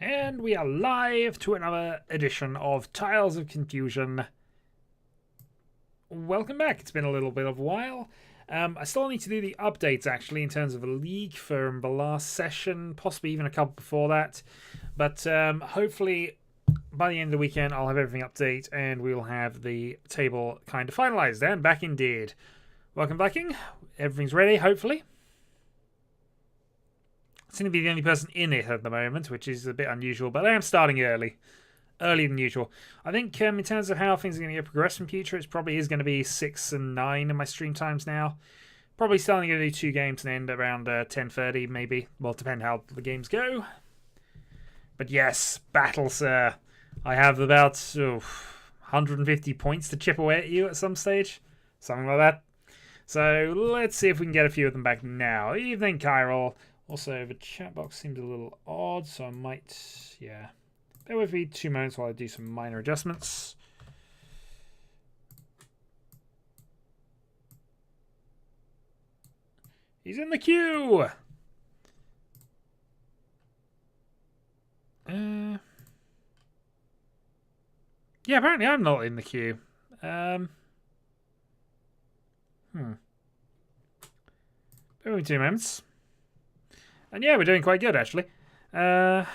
And we are live to another edition of Tiles of Confusion. Welcome back. It's been a little bit of a while. I still need to do the updates, actually, in terms of a league from the last session, possibly even a couple before that. But hopefully, by the end of the weekend, I'll have everything update, and we'll have the table kind of finalized. And back indeed. Welcome, Blacking. Everything's ready, hopefully. I seem to be the only person in it at the moment, which is a bit unusual, but I am starting earlier than usual. I think in terms of how things are going to get progressed in future, it probably is going to be 6 and 9 in my stream times now. Probably starting to do 2 games and end around 10:30 maybe. Well, depend how the games go. But yes, battle, sir. I have about 150 points to chip away at you at some stage. Something like that. So let's see if we can get a few of them back now. Evening, Kyrol. Also, the chat box seems a little odd, so I might, yeah. Bear with me 2 moments while I do some minor adjustments. He's in the queue! Yeah, apparently I'm not in the queue. Bear with me 2 moments. And yeah, we're doing quite good, actually. Let's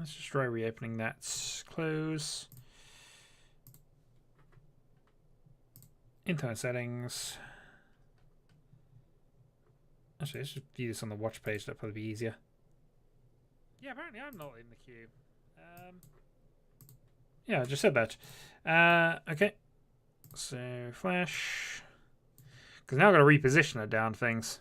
just try reopening that. Close. Internet settings. Actually, let's just view this on the watch page. That'll probably be easier. Yeah, apparently I'm not in the queue. Yeah, I just said that. Okay. So, flash. Because now I've got to reposition it down things.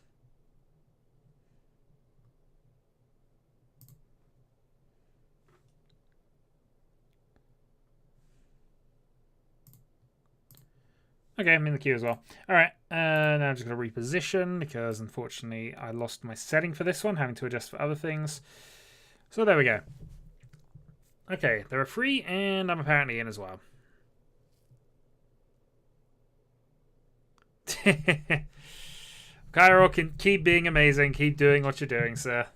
Okay, I'm in the queue as well. Alright, now I'm just going to reposition because unfortunately I lost my setting for this one, having to adjust for other things. So there we go. Okay, there are 3 and I'm apparently in as well. Cairo can keep being amazing. Keep doing what you're doing, sir.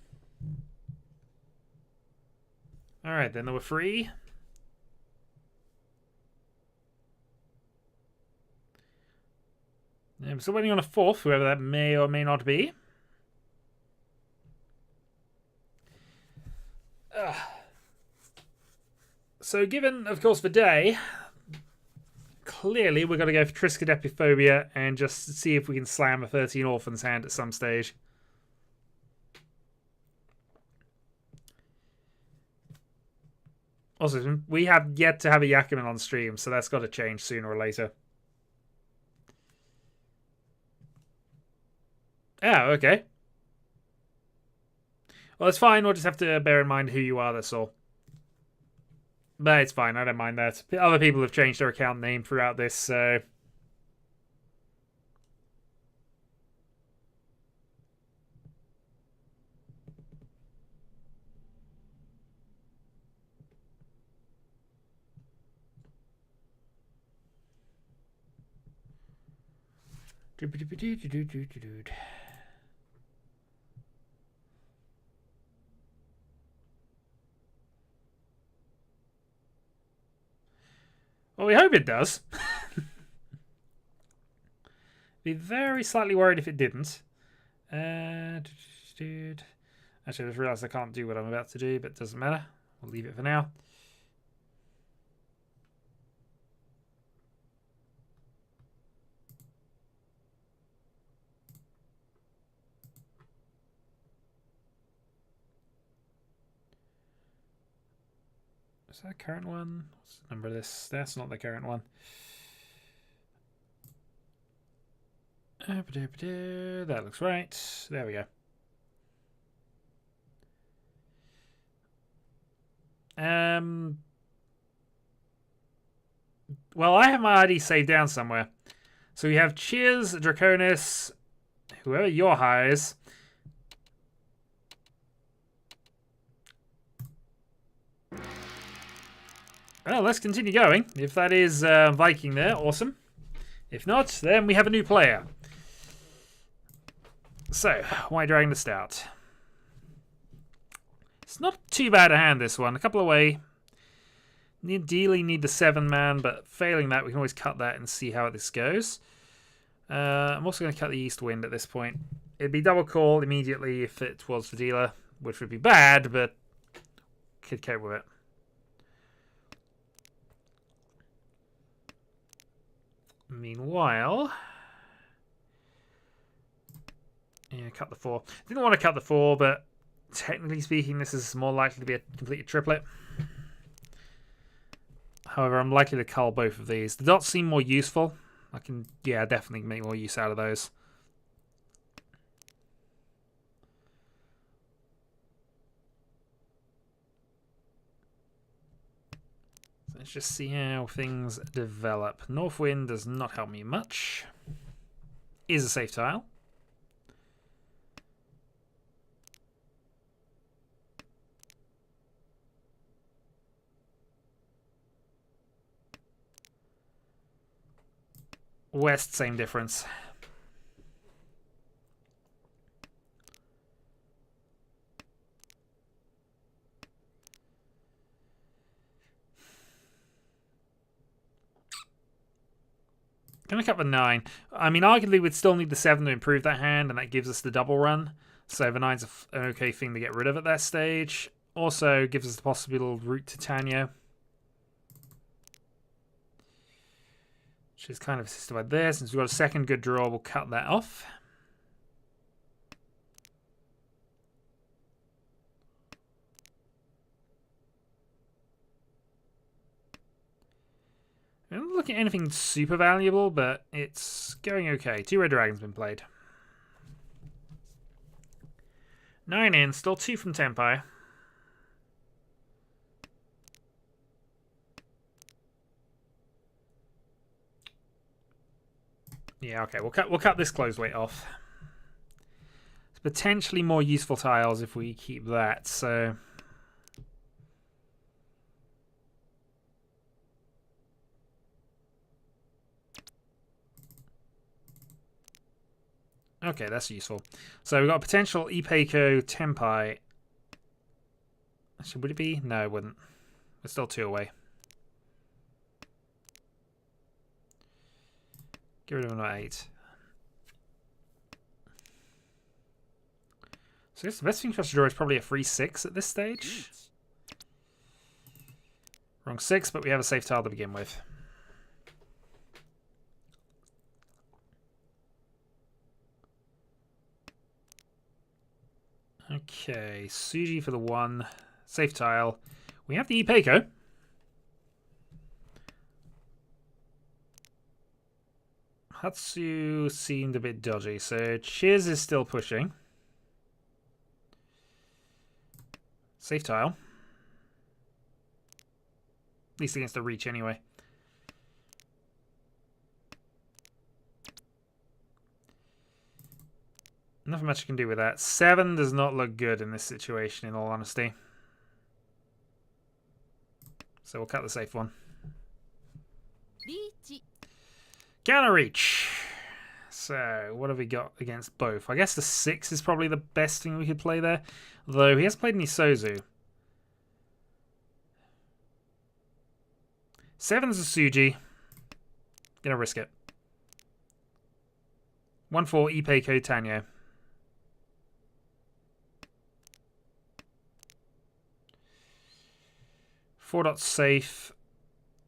Alright, then there were 3. I'm still waiting on a 4th, whoever that may or may not be. So given, of course, the day, clearly we're going to go for Triskaidekaphobia and just see if we can slam a 13 Orphans hand at some stage. Also, we have yet to have a Yakuman on stream, so that's got to change sooner or later. Oh, okay. Well, it's fine. We'll just have to bear in mind who you are, that's all. But it's fine. I don't mind that. Other people have changed their account name throughout this, so... Well, we hope it does. Be very slightly worried if it didn't. Actually, I just realised I can't do what I'm about to do, but it doesn't matter. We'll leave it for now. Is that a current one? What's the number of this? That's not the current one. That looks right. There we go. Well, I have my ID saved down somewhere. So we have Cheers, Draconis, whoever your high is. Well, let's continue going. If that is Viking there, awesome. If not, then we have a new player. So, White Dragon to start. It's not too bad a hand, this one. A couple away. Ideally need the 7-man, but failing that, we can always cut that and see how this goes. I'm also going to cut the East Wind at this point. It'd be double call immediately if it was the dealer, which would be bad, but could cope with it. Meanwhile, yeah, cut the 4. Didn't want to cut the 4, but technically speaking, this is more likely to be a completed triplet. However, I'm likely to cull both of these. The dots seem more useful. I can, yeah, definitely make more use out of those. So let's just see how things develop. North Wind does not help me much. Is a safe tile. West, same difference. Gonna cut the 9. I mean, arguably we'd still need the 7 to improve that hand, and that gives us the double run. So the 9's an okay thing to get rid of at that stage. Also gives us the possible route to Tanyo, which is kind of assisted by this. Since we've got a second good draw, we'll cut that off. I don't look at anything super valuable, but it's going okay. 2 red dragons been played. 9 in, still 2 from Tenpai. Yeah, okay, we'll cut this closed weight off. It's potentially more useful tiles if we keep that, so okay, that's useful. So we've got a potential Ipeiko Tenpai. Actually, would it be? No, it wouldn't. It's still 2 away. Get rid of another 8. So I guess the best thing for us to draw is probably a free 6 at this stage. Wrong 6, but we have a safe tile to begin with. Okay, Suji for the 1. Safe tile. We have the Ipeiko. Hatsu seemed a bit dodgy, so Chiz is still pushing. Safe tile. At least against the Riichi anyway. Nothing much you can do with that. 7 does not look good in this situation, in all honesty. So we'll cut the safe one. Counter reach. So what have we got against both? I guess the 6 is probably the best thing we could play there. Though he has played any Sozu. 7's a Suji. Gonna risk it. 1-4 Ipeiko Tanyo. Four dots safe.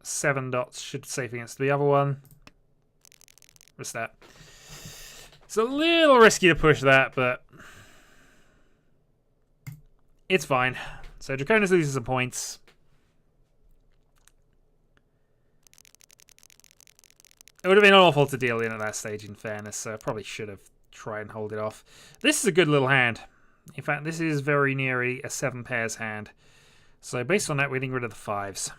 7 dots should safe against the other one. Risk that. It's a little risky to push that, but it's fine. So Draconis loses some points. It would have been awful to deal in at that stage, in fairness, so I probably should have tried and hold it off. This is a good little hand. In fact, this is very nearly a 7 pairs hand. So based on that, we're getting rid of the 5s.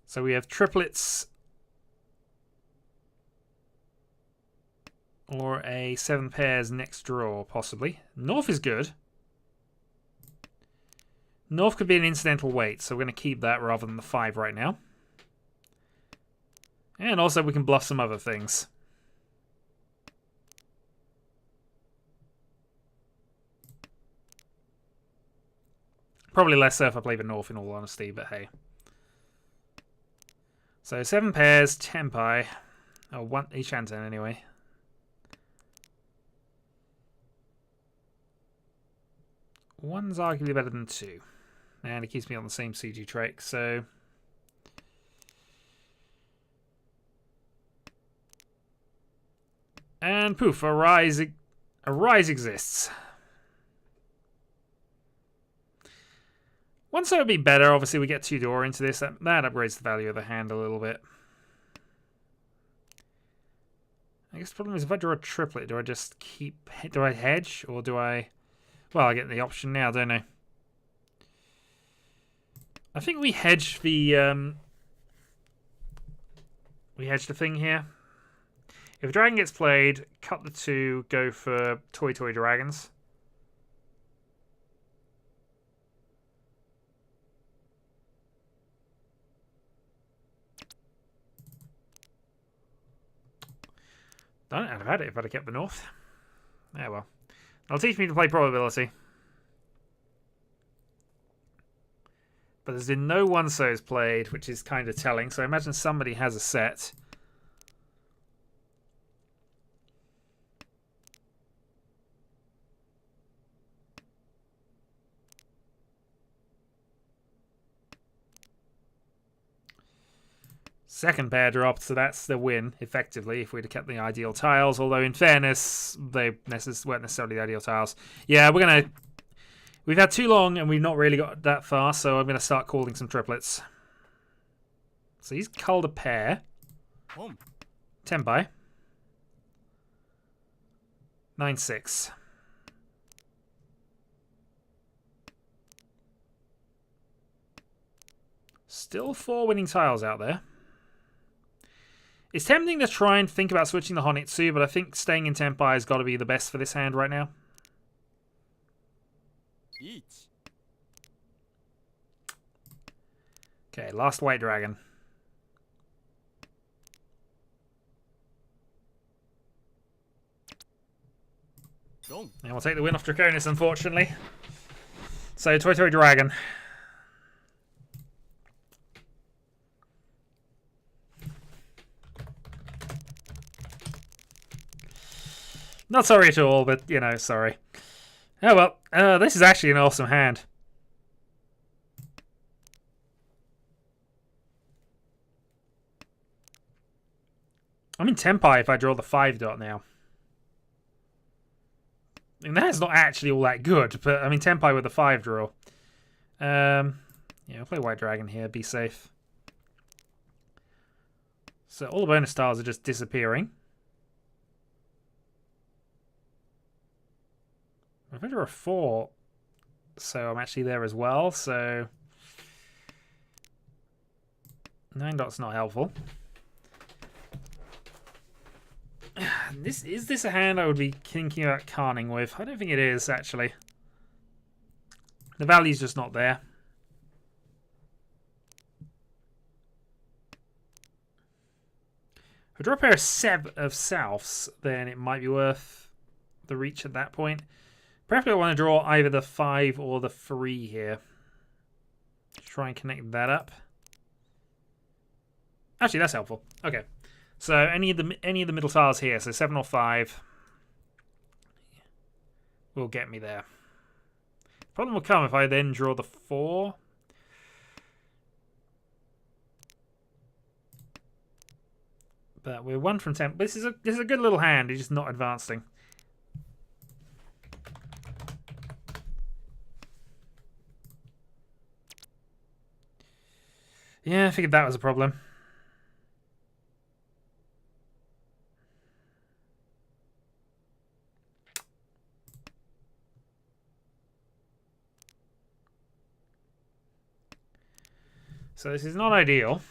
So we have triplets or a 7 pairs next draw, possibly. North is good. North could be an incidental weight, so we're going to keep that rather than the 5 right now. And also we can bluff some other things. Probably less so if I play the North, in all honesty, but hey. So 7 pairs, Tenpai. Oh, one each hand turn anyway. One's arguably better than 2. And it keeps me on the same CG trick, so... And poof, a rise exists. One side would be better. Obviously, we get 2 door into this. That upgrades the value of the hand a little bit. I guess the problem is if I draw a triplet, do I just keep... Do I hedge? Or do I... Well, I get the option now, don't I? I think we hedge the... We hedge the thing here. If a dragon gets played, cut the 2, go for Toy Dragons. Don't have had it if I'd have kept the North. Yeah, well. It'll teach me to play probability. But there's been no one-sos played, which is kind of telling. So I imagine somebody has a set. Second pair dropped, so that's the win, effectively, if we'd have kept the ideal tiles. Although, in fairness, they weren't necessarily the ideal tiles. Yeah, we've had too long, and we've not really got that far, so I'm going to start calling some triplets. So he's culled a pair. Tenpai. 9-6. Still 4 winning tiles out there. It's tempting to try and think about switching the Honitsu, but I think staying in Tenpai has got to be the best for this hand right now. Okay, last white dragon. And we'll take the win off Draconis, unfortunately. So, Toy Dragon. Not sorry at all, but, you know, sorry. Oh well, this is actually an awesome hand. I'm in Tenpai if I draw the 5 dot now. I mean, that's not actually all that good, but I mean, Tenpai with the 5 draw. Yeah, I'll play White Dragon here, be safe. So all the bonus tiles are just disappearing. If I draw a 4, so I'm actually there as well, so 9 dot's not helpful. Is this a hand I would be thinking about carning with? I don't think it is, actually. The value's just not there. If I draw a pair of Souths, then it might be worth the reach at that point. Preferably I want to draw either the 5 or the 3 here. Try and connect that up. Actually, that's helpful. Okay. So any of the middle tiles here, so 7 or 5, will get me there. Problem will come if I then draw the 4. But we're 1 from 10. This is a good little hand. He's just not advancing. Yeah, I figured that was a problem. So this is not ideal.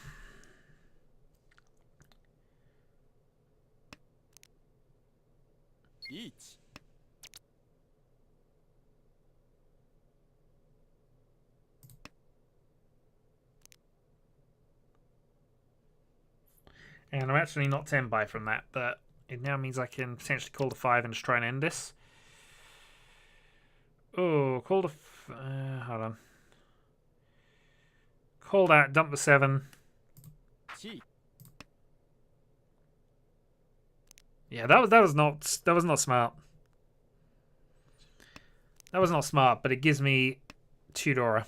And I'm actually not Tenpai from that, but it now means I can potentially call the 5 and just try and end this. Oh, call the... hold on. Call that, dump the 7. Yeah, that was not smart. That was not smart, but it gives me 2 Dora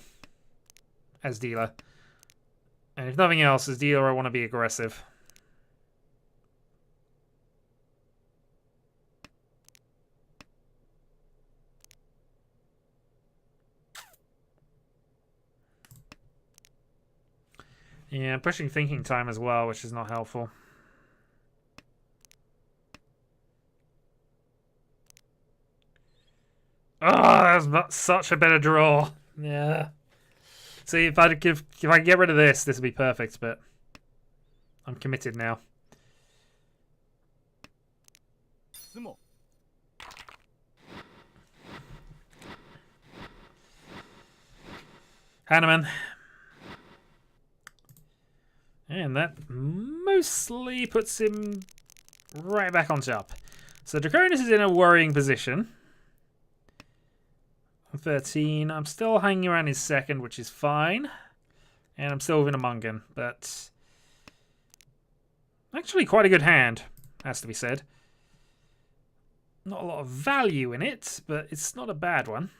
as dealer. And if nothing else, as dealer, I want to be aggressive. Yeah, pushing thinking time as well, which is not helpful. Oh, that's such a better draw. Yeah. See, if I can get rid of this, this would be perfect, but I'm committed now. Hanneman. And that mostly puts him right back on top. So Draconis is in a worrying position. 13. I'm still hanging around his second, which is fine. And I'm still within a Mungan, but actually quite a good hand, has to be said. Not a lot of value in it, but it's not a bad one.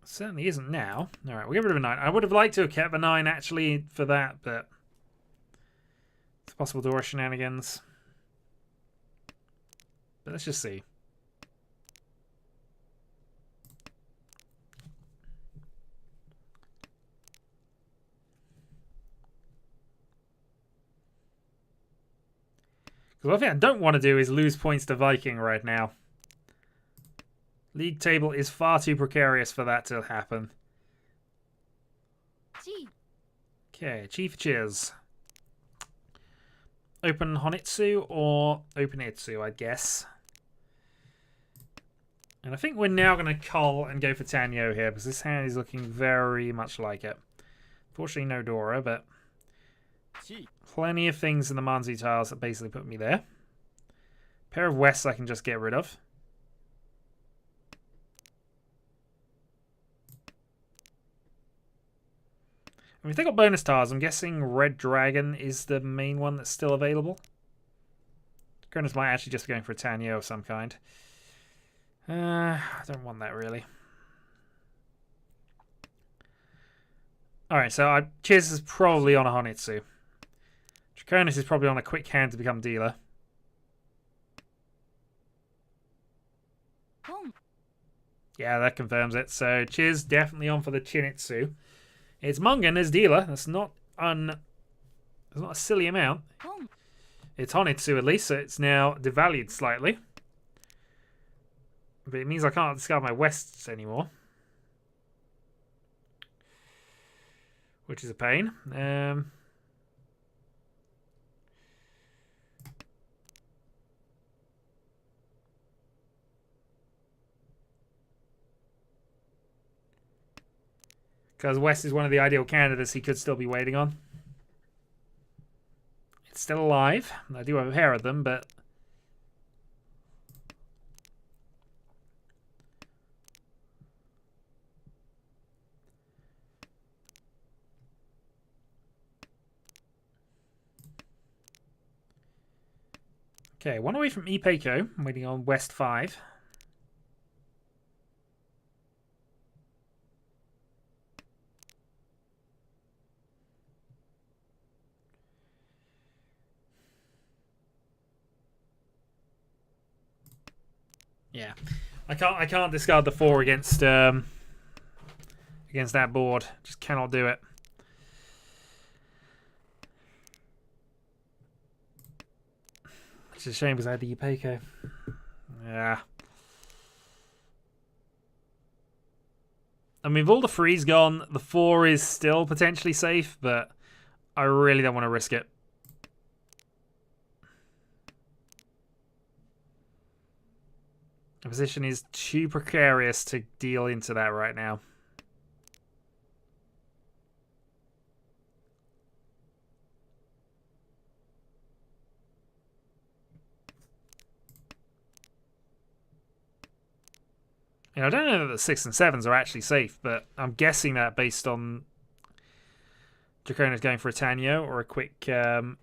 Certainly isn't now. Alright, we'll get rid of a 9. I would have liked to have kept the 9 actually for that, but it's possible Dora shenanigans. But let's just see. Because one thing I don't want to do is lose points to Viking right now. League table is far too precarious for that to happen. Okay, Chief Cheers. Open Honitsu or open Itsu, I guess. And I think we're now going to call and go for Tanyo here, because this hand is looking very much like it. Fortunately, no Dora, but plenty of things in the Manzi tiles that basically put me there. Pair of Wests I can just get rid of. I mean, if they got bonus tiles, I'm guessing Red Dragon is the main one that's still available. Cronus might actually just be going for a Tanyo of some kind. I don't want that, really. Alright, so Chiz is probably on a Honitsu. Draconis is probably on a quick hand to become dealer. Yeah, that confirms it. So Chiz definitely on for the Chinitsu. It's Mungan as dealer. That's not a silly amount. It's Honitsu at least, so it's now devalued slightly. But it means I can't discard my Wests anymore. Which is a pain. Because West is one of the ideal candidates he could still be waiting on. It's still alive. I do have a pair of them, but... Okay, one away from Ipeco. I'm waiting on West 5. Yeah, I can't discard the 4 against that board. Just cannot do it. It's a shame because I had the Ipeco. Yeah. I mean, with all the 3's gone, the 4 is still potentially safe, but I really don't want to risk it. The position is too precarious to deal into that right now. And I don't know that the 6 and 7s are actually safe, but I'm guessing that based on Draconis going for a Tanyo or a quick on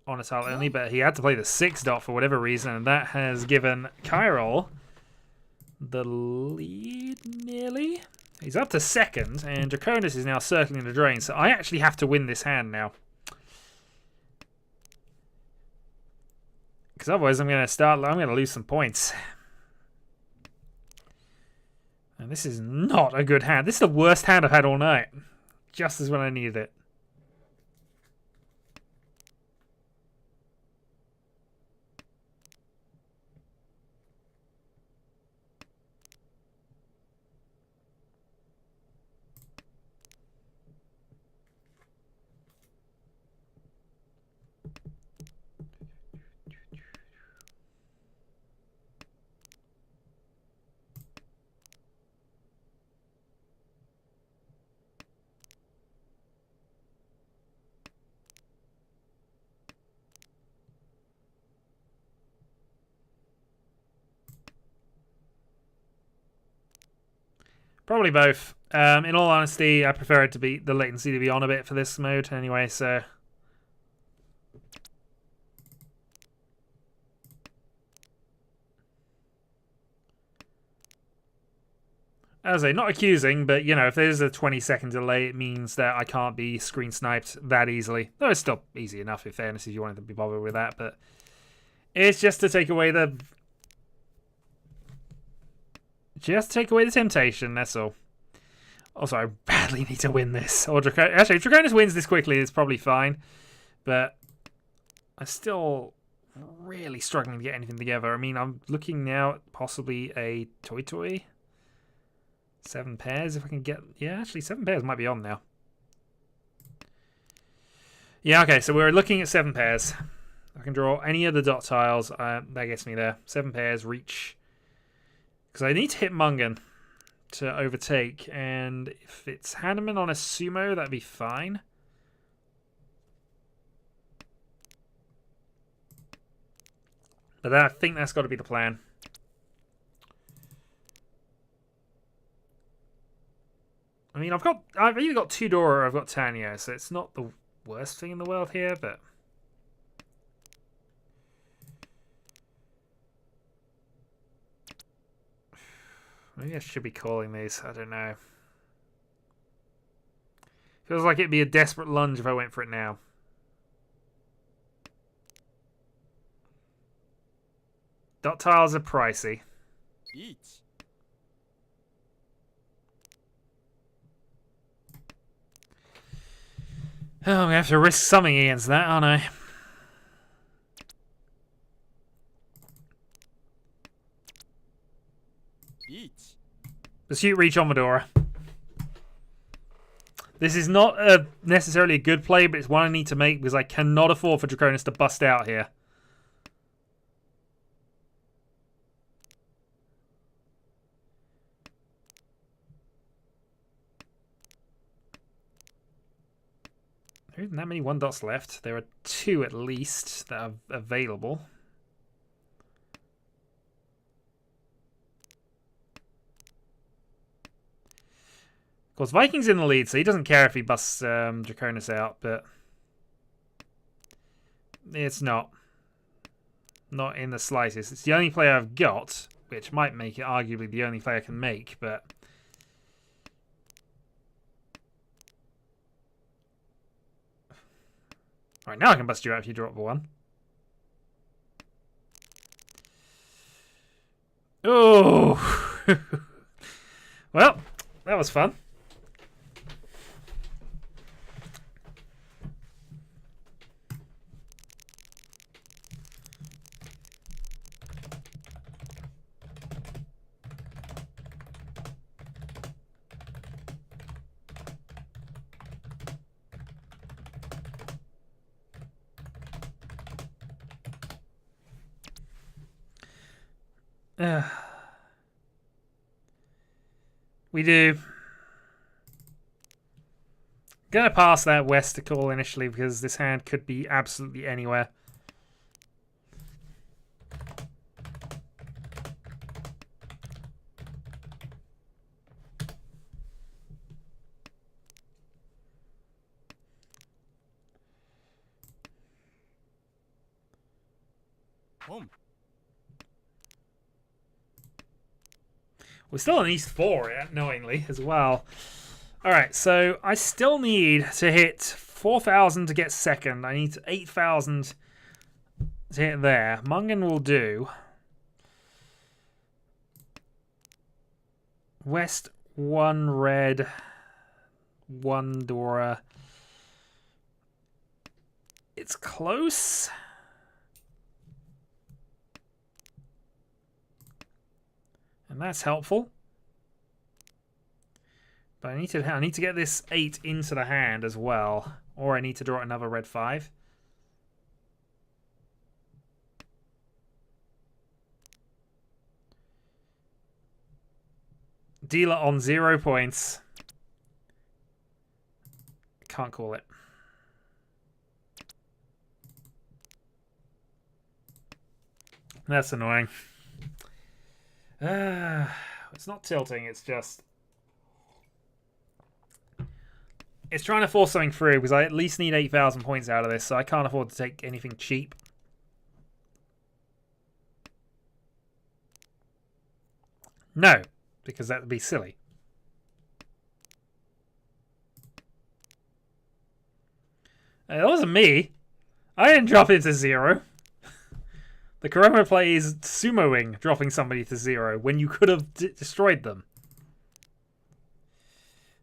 a tile only, but he had to play the 6 dot for whatever reason, and that has given Kyrol the lead nearly. He's up to second, and Draconis is now circling the drain, so I actually have to win this hand now. Because otherwise I'm going to lose some points. And this is not a good hand. This is the worst hand I've had all night. Just as when I needed it. Probably both. In all honesty, I prefer it to be the latency to be on a bit for this mode anyway, so. As I say, not accusing, but you know, if there's a 20-second delay, it means that I can't be screen sniped that easily. Though it's still easy enough, in fairness, if you wanted to be bothered with that, but it's just to take away the. Just take away the temptation, that's all. Also, I badly need to win this. Or actually, if Draconis wins this quickly, it's probably fine. But I'm still really struggling to get anything together. I mean, I'm looking now at possibly a Toy. 7 pairs, if I can get. Yeah, actually, 7 pairs might be on now. Yeah, okay, so we're looking at 7 pairs. I can draw any of the dot tiles. That gets me there. 7 pairs, reach. Because I need to hit Mungan to overtake. And if it's Hanneman on a sumo, that'd be fine. But I think that's got to be the plan. I mean, I've either got 2 Dora or I've got Tanyo, so it's not the worst thing in the world here, but. Maybe I should be calling these. I don't know. Feels like it'd be a desperate lunge if I went for it now. Dot tiles are pricey. Oh, I'm going to have to risk something against that, aren't I? Pursuit Reach on Medora. This is not necessarily a good play, but it's one I need to make because I cannot afford for Draconis to bust out here. There isn't that many 1-dots left. There are 2 at least that are available. Of course, Viking's in the lead, so he doesn't care if he busts Draconis out, but it's not. Not in the slightest. It's the only play I've got, which might make it arguably the only play I can make, but. Alright, now I can bust you out if you drop 1. Oh! Well, that was fun. We do. Gonna pass that Westicle initially because this hand could be absolutely anywhere. We're still on East 4, knowingly, as well. Alright, so I still need to hit 4,000 to get second. I need 8,000 to hit there. Mungan will do. West, 1 red, 1 Dora. It's close. And that's helpful. But I need to get this 8 into the hand as well. Or I need to draw another red 5. Dealer on 0 points. Can't call it. That's annoying. It's not tilting, it's just... It's trying to force something through, because I at least need 8,000 points out of this, so I can't afford to take anything cheap. No, because that would be silly. That wasn't me. I didn't drop it to 0. The Kurama play is sumoing, dropping somebody to 0 when you could have destroyed them.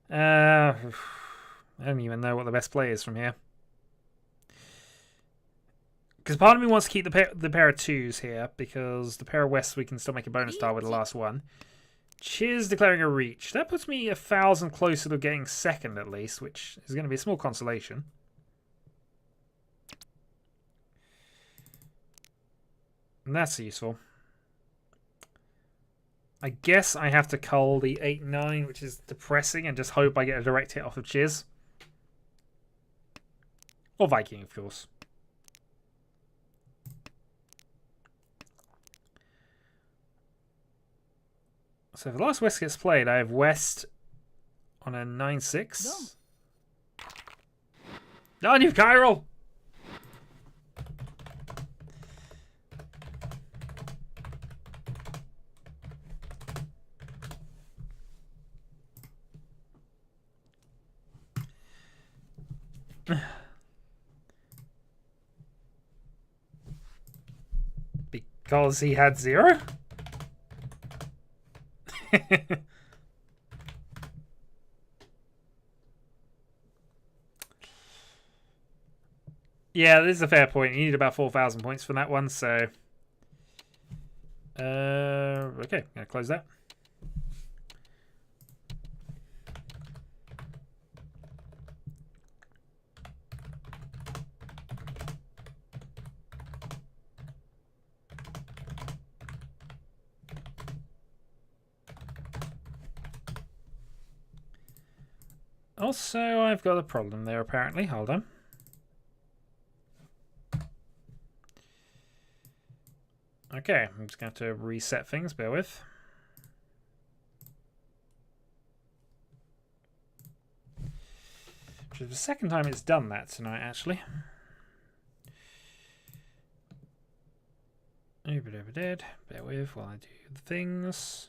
I don't even know what the best play is from here. Because part of me wants to keep the pair of 2s here, because the pair of Wests we can still make a bonus star with the last one. Cheers declaring a reach. That puts me 1,000 closer to getting second at least, which is going to be a small consolation. And that's useful. I guess I have to cull the 8-9, which is depressing, and just hope I get a direct hit off of Chiz. Or Viking, of course. So if the last West gets played, I have West on a 9-6. No, you've Chiral! Because he had 0? Yeah, this is a fair point. You need about 4,000 points from that one, so... okay, gonna close that. Also, I've got a problem there, apparently. Hold on. Okay, I'm just going to have to reset things. Bear with. Which is the second time it's done that tonight, actually. Dead. Bear with while I do the things.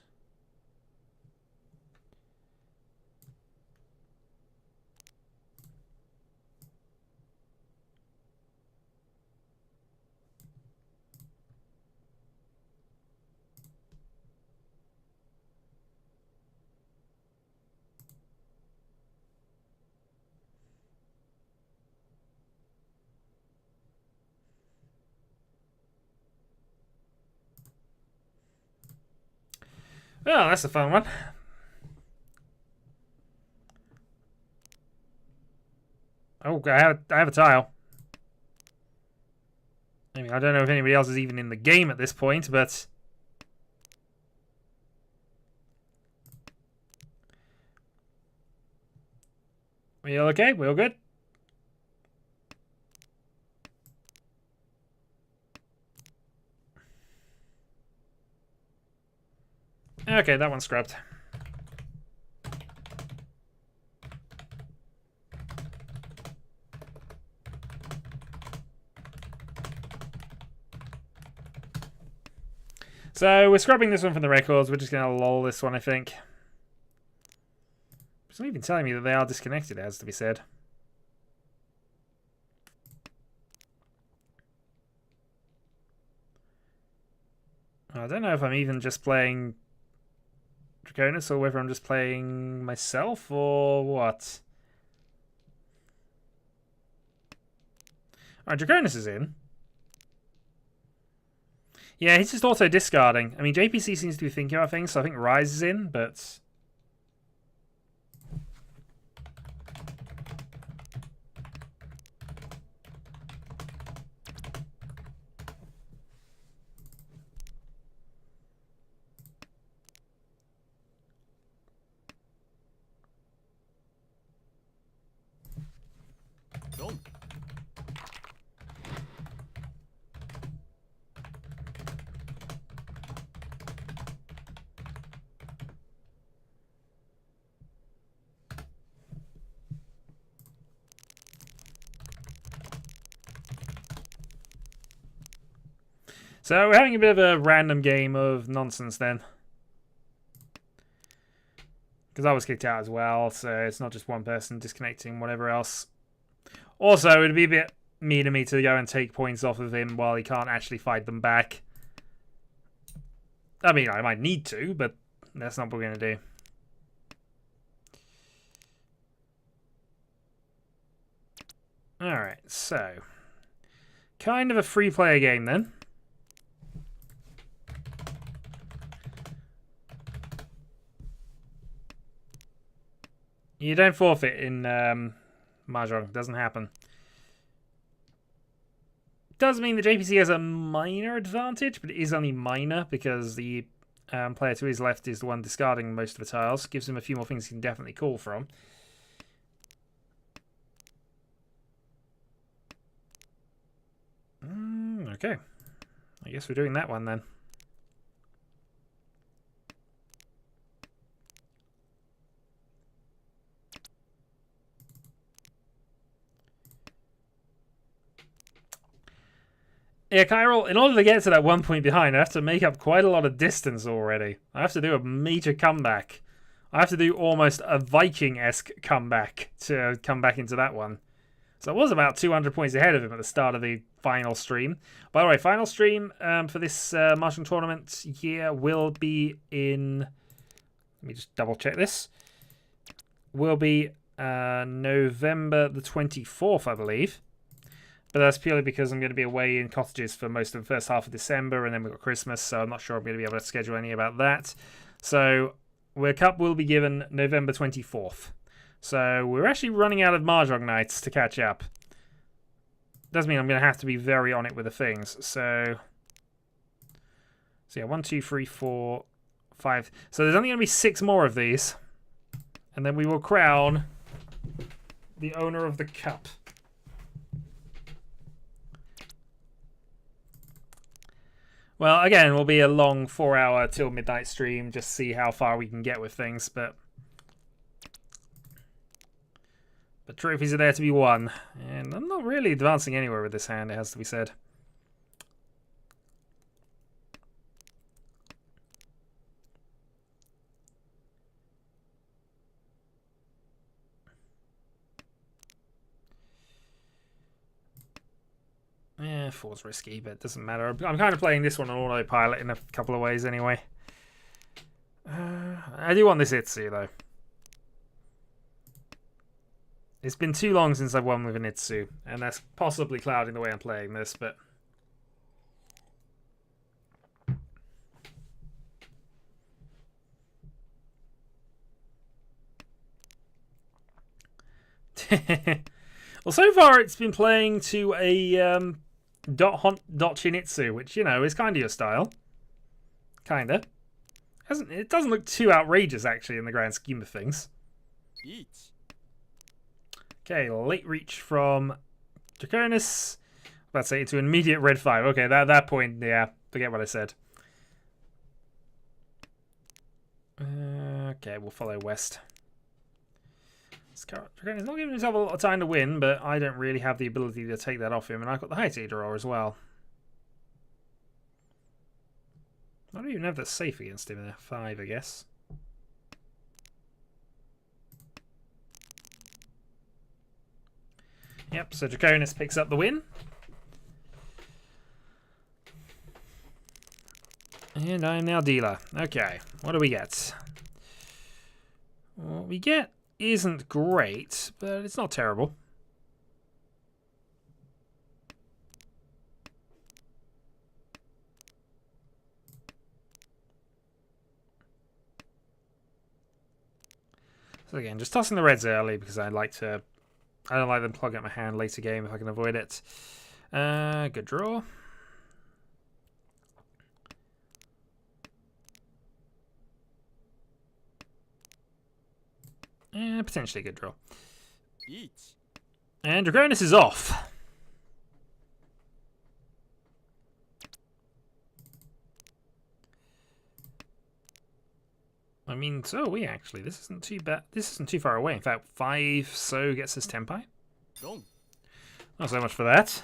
Oh, that's a fun one. Oh, I have a tile. I mean, I don't know if anybody else is even in the game at this point, but... We all okay? We all good? Okay, that one's scrubbed. So we're scrubbing this one from the records. We're just going to lol this one, I think. It's not even telling me that they are disconnected, it has to be said. I don't know if I'm even just playing Draconis or whether I'm just playing myself or what. Alright, Draconis is in. Yeah, he's just auto-discarding. I mean, JPC seems to be thinking about things, so I think Rise is in, but... So we're having a bit of a random game of nonsense then. Because I was kicked out as well, so it's not just one person disconnecting, whatever else. Also, it would be a bit mean of me to go and take points off of him while he can't actually fight them back. I mean, I might need to, but that's not what we're going to do. Alright, so... kind of a free-player game then. You don't forfeit in Mahjong. It doesn't happen. Does mean the JPC has a minor advantage, but it is only minor because the player to his left is the one discarding most of the tiles. Gives him a few more things he can definitely call from. Okay. I guess we're doing that one then. Yeah, Chiral, in order to get to that 1 point behind, I have to make up quite a lot of distance already. I have to do a major comeback. I have to do almost a Viking-esque comeback to come back into that one. So I was about 200 points ahead of him at the start of the final stream. By the way, final stream for this Mahjong tournament year will be in... let me just double check this. Will be November the 24th, I believe. But that's purely because I'm going to be away in cottages for most of the first half of December, and then we've got Christmas, so I'm not sure I'm going to be able to schedule any about that. So, the cup will be given November 24th. So, we're actually running out of Mahjong nights to catch up. Does mean I'm going to have to be very on it with the things. So yeah, 1, 2, 3, 4, 5. So there's only going to be 6 more of these. And then we will crown the owner of the cup. Well, again, will be a long 4-hour till midnight stream. Just see how far we can get with things, but trophies are there to be won. And I'm not really advancing anywhere with this hand, it has to be said. Yeah, 4's risky, but it doesn't matter. I'm kind of playing this one on autopilot in a couple of ways anyway. I do want this Itsu, though. It's been too long since I've won with an Itsu, and that's possibly clouding the way I'm playing this, but... well, so far it's been playing to a dot Shinitsu, which, you know, is kind of your style. Kinda. It doesn't look too outrageous, actually, in the grand scheme of things. Okay, late reach from Draconis. About to say into an immediate red 5. Okay, at that point, yeah, forget what I said. Okay, we'll follow west. Draconis not giving himself a lot of time to win, but I don't really have the ability to take that off him, and I've got the high tea draw as well. I don't even have that safe against him there. 5, I guess. Yep, so Draconis picks up the win. And I am now dealer. Okay, what do we get? What we get isn't great, but it's not terrible. So again, just tossing the reds early because I don't like them clogging up my hand later game if I can avoid it. Good draw. And potentially a good draw. And Draconis is off. I mean, so are we actually. This isn't too bad. This isn't too far away. In fact, 5 so gets us Tempai. Not so much for that.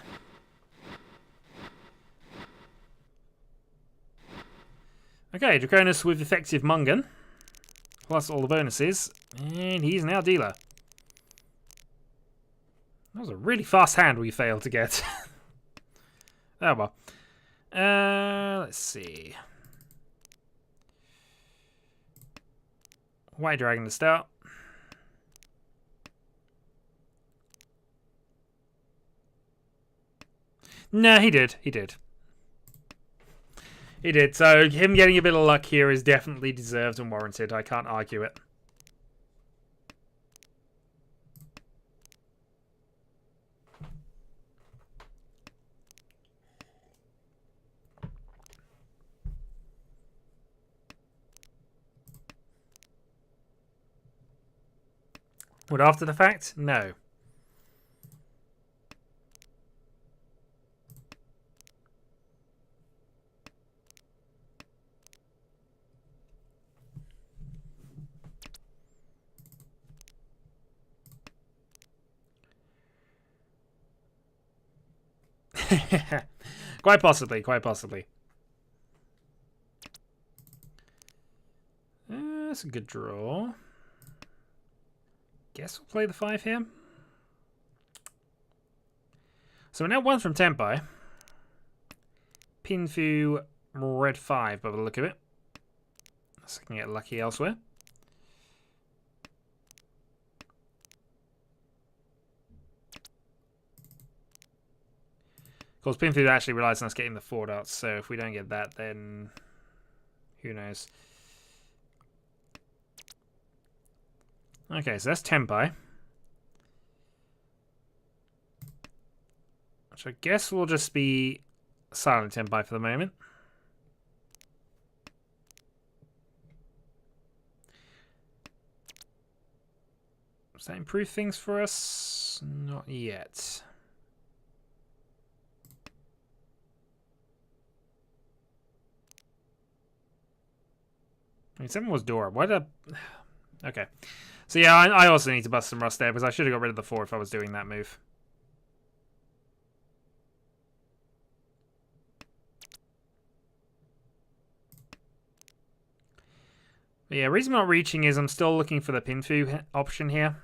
Okay, Draconis with effective Mungan. Plus all the bonuses. And he's now dealer. That was a really fast hand we failed to get. Oh well. Let's see. White Dragon to start. Nah, he did. He did. He did. So him getting a bit of luck here is definitely deserved and warranted. I can't argue it. What, after the fact? No. Quite possibly, quite possibly. That's a good draw. Guess we'll play the 5 here. So we're now 1 from Tempai. Pinfu red 5 by the look of it. So I can get lucky elsewhere. Of course, Pinfu actually relies on us getting the 4 dots, so if we don't get that, then who knows. Okay, so that's Tempai. Which I guess will just be silent Tempai for the moment. Does that improve things for us? Not yet. I mean, 7 was Dora. Why did I... Okay. So yeah, I also need to bust some rust there, because I should have got rid of the 4 if I was doing that move. But yeah, the reason I'm not reaching is I'm still looking for the Pinfu option here.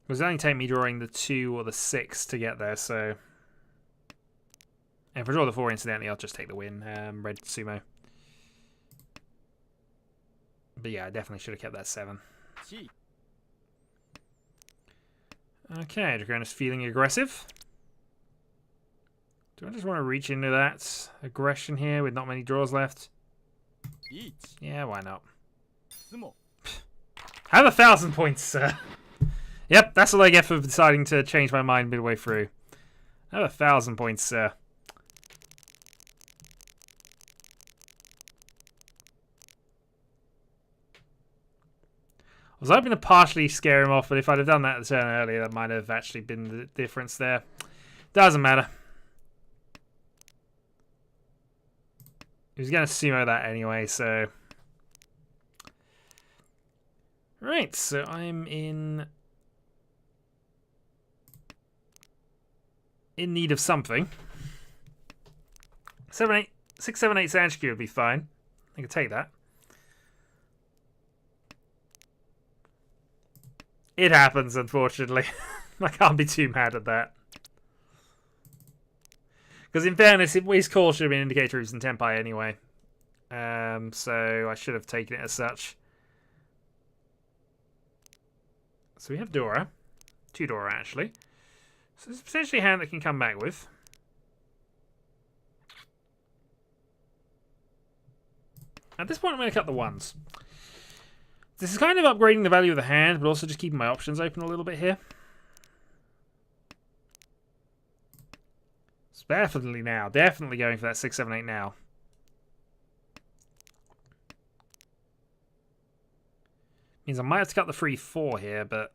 It was only take me drawing the 2 or the 6 to get there, so... And if I draw the 4 incidentally, I'll just take the win. Red Sumo. But yeah, I definitely should have kept that 7. Okay, Draconis feeling aggressive. Do I just want to reach into that aggression here with not many draws left? Yeah, why not? Have 1,000 points, sir. Yep, that's what I get for deciding to change my mind midway through. Have 1,000 points, sir. I was hoping to partially scare him off, but if I'd have done that a turn earlier, that might have actually been the difference there. Doesn't matter. He was going to sumo that anyway, so... Right, so I'm in in need of something. 6, 7, 8 Sanshiki would be fine. I could take that. It happens, unfortunately. I can't be too mad at that. Because in fairness, his call should have been indicator he was in Tenpai anyway. So I should have taken it as such. So we have Dora. 2 Dora, actually. So it's potentially a hand that can come back with. At this point, I'm going to cut the 1s. This is kind of upgrading the value of the hand, but also just keeping my options open a little bit here. It's definitely now. Definitely going for that 6, 7, 8 now. Means I might have to cut the 3, 4 here, but...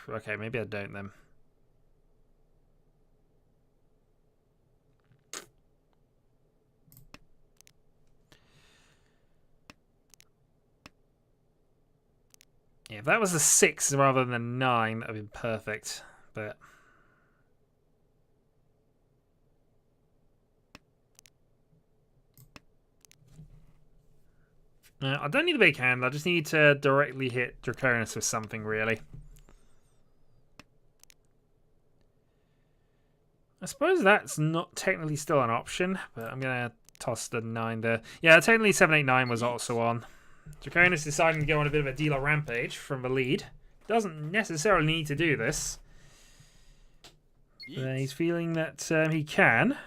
okay, maybe I don't then. Yeah, if that was a 6 rather than a 9, that would have been perfect. But I don't need a big hand. I just need to directly hit Draconis with something, really. I suppose that's not technically still an option, but I'm going to toss the 9 there. Yeah, technically 7, 8, 9 was also on. Draconis deciding to go on a bit of a dealer rampage from the lead. Doesn't necessarily need to do this. But he's feeling that he can.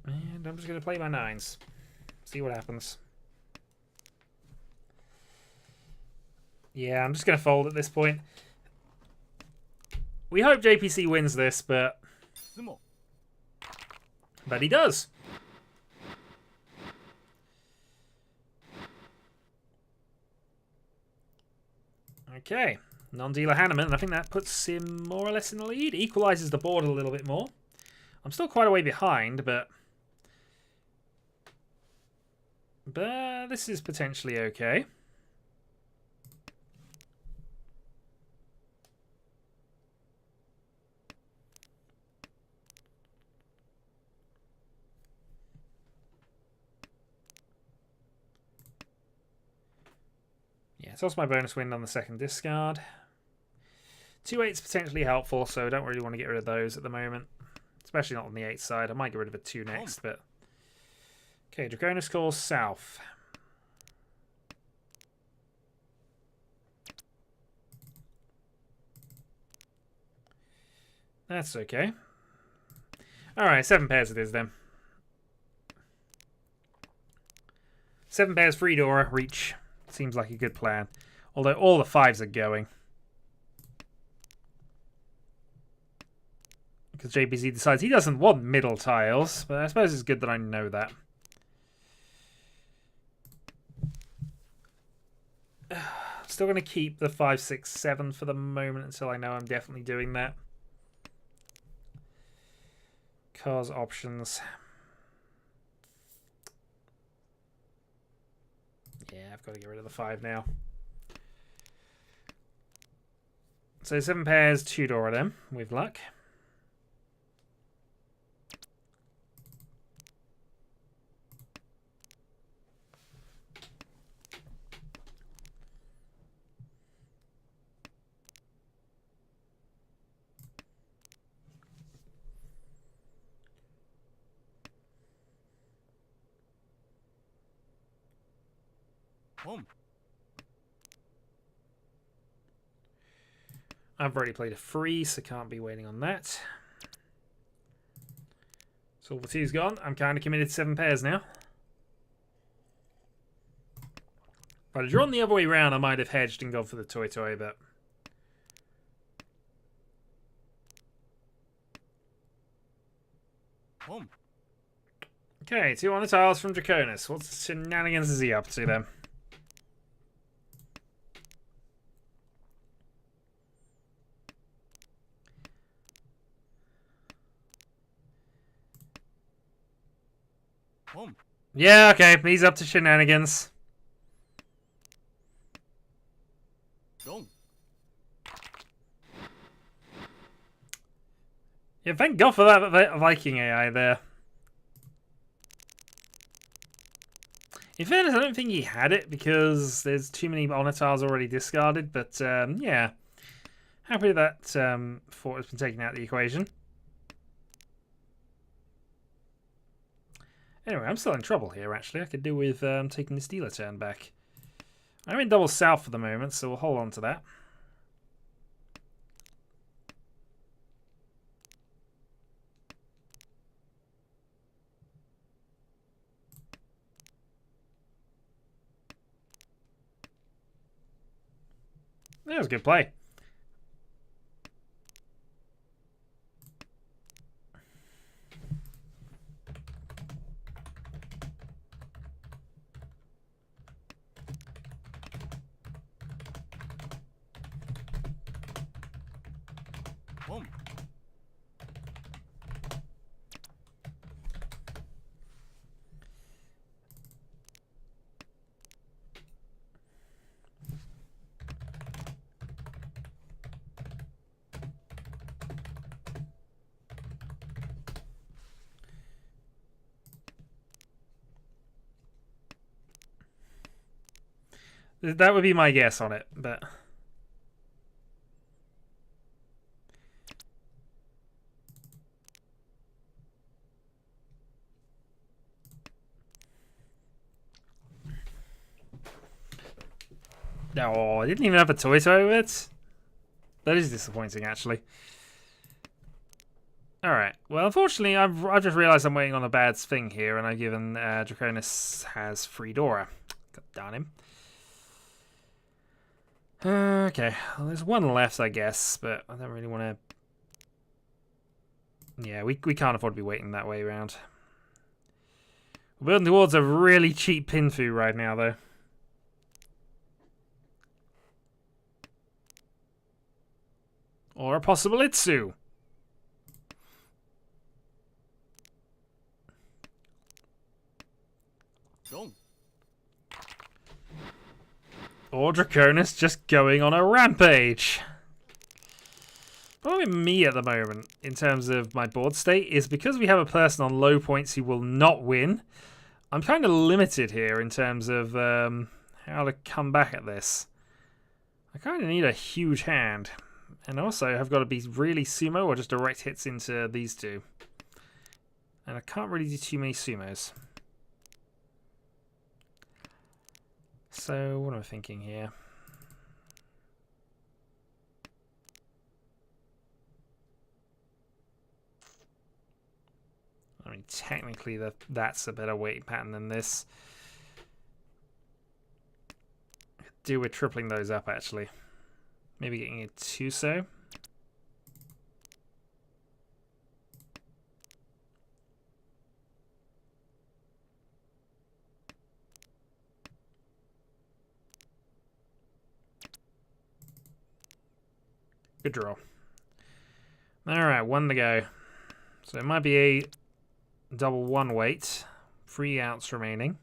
And I'm just going to play my 9s. See what happens. Yeah, I'm just going to fold at this point. We hope JPC wins this, but he does. Okay, non-dealer Hanneman. I think that puts him more or less in the lead. Equalizes the board a little bit more. I'm still quite a way behind, but this is potentially okay. Yeah, toss my bonus wind on the second discard. 2 8's potentially helpful, so I don't really want to get rid of those at the moment. Especially not on the 8 side. I might get rid of a 2 next, but... Okay, Draconis calls south. That's okay. Alright, 7 pairs it is then. 7 pairs, 3 Dora, reach. Seems like a good plan. Although all the 5s are going. Because JPC decides he doesn't want middle tiles. But I suppose it's good that I know that. Still going to keep the 5, 6, 7 for the moment until I know I'm definitely doing that. Cars options. Yeah, I've got to get rid of the 5 now. So 7 pairs, 2 Dora them, with luck. I've already played a 3, so can't be waiting on that. So all the 2's gone. I'm kind of committed to 7 pairs now. If I'd have drawn the other way round, I might have hedged and gone for the Toy, but... Okay, 2 on the tiles from Draconis. What shenanigans is he up to then? Yeah, okay, he's up to shenanigans. Yeah, thank God for that Viking AI there. In fairness, I don't think he had it because there's too many Onitars already discarded, but yeah. Happy that fort has been taken out of the equation. Anyway, I'm still in trouble here, actually. I could do with taking this dealer turn back. I'm in double south for the moment, so we'll hold on to that. That was a good play. That would be my guess on it, but... Oh, I didn't even have a toy with it. That is disappointing, actually. Alright, well, unfortunately, I've just realised I'm waiting on a bad thing here, and I've given Draconis has free Dora. God darn him. Okay, well, there's one left, I guess, but I don't really want to... Yeah, we can't afford to be waiting that way around. We're building towards a really cheap Pinfu right now, though. Or a possible Itsu. Or Draconis just going on a rampage. Probably me at the moment, in terms of my board state, is because we have a person on low points who will not win. I'm kind of limited here in terms of how to come back at this. I kind of need a huge hand. And also, I've got to be really sumo or just direct hits into these two. And I can't really do too many sumos. So, what am I thinking here? I mean, technically, that's a better weight pattern than this. I could do with tripling those up, actually. Maybe getting a Tuso. Good draw. Alright, one to go. So it might be a double one weight. 3 outs remaining.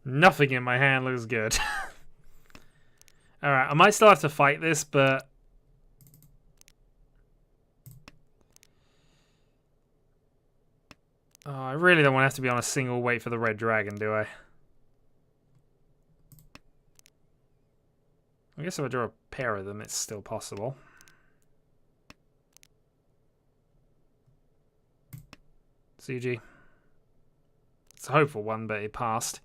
Nothing in my hand looks good. Alright, I might still have to fight this, but... Oh, I really don't want to have to be on a single weight for the red dragon, do I? I guess if I draw a pair of them, it's still possible. CG. It's a hopeful one, but it passed.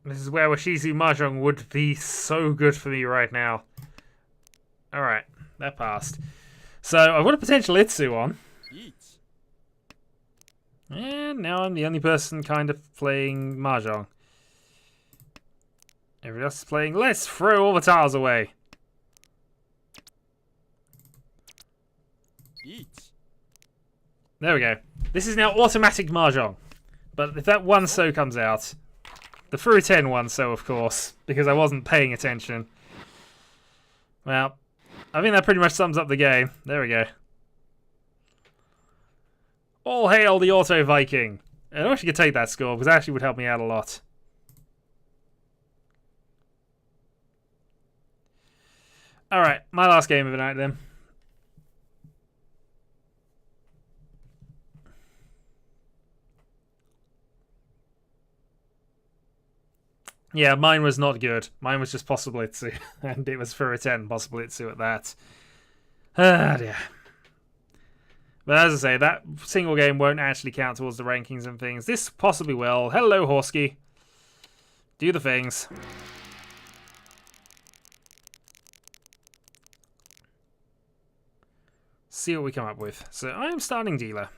This is where Riichi Mahjong would be so good for me right now. Alright, that passed. So, I've got a potential Itsu on. And now I'm the only person kind of playing Mahjong. Everyone else is playing, let's throw all the tiles away. There we go. This is now automatic Mahjong. But if that one so comes out, the through 10 one so of course, because I wasn't paying attention. Well, I think that pretty much sums up the game. There we go. All hail the Auto Viking. I wish you could take that score, because that actually would help me out a lot. Alright, my last game of the night then. Yeah, mine was not good. Mine was just possible Itsu, and it was for a 10 possible Itsu at that. Ah, dear. But as I say, that single game won't actually count towards the rankings and things. This possibly will. Hello, Horsky. Do the things. See what we come up with. So I am starting dealer.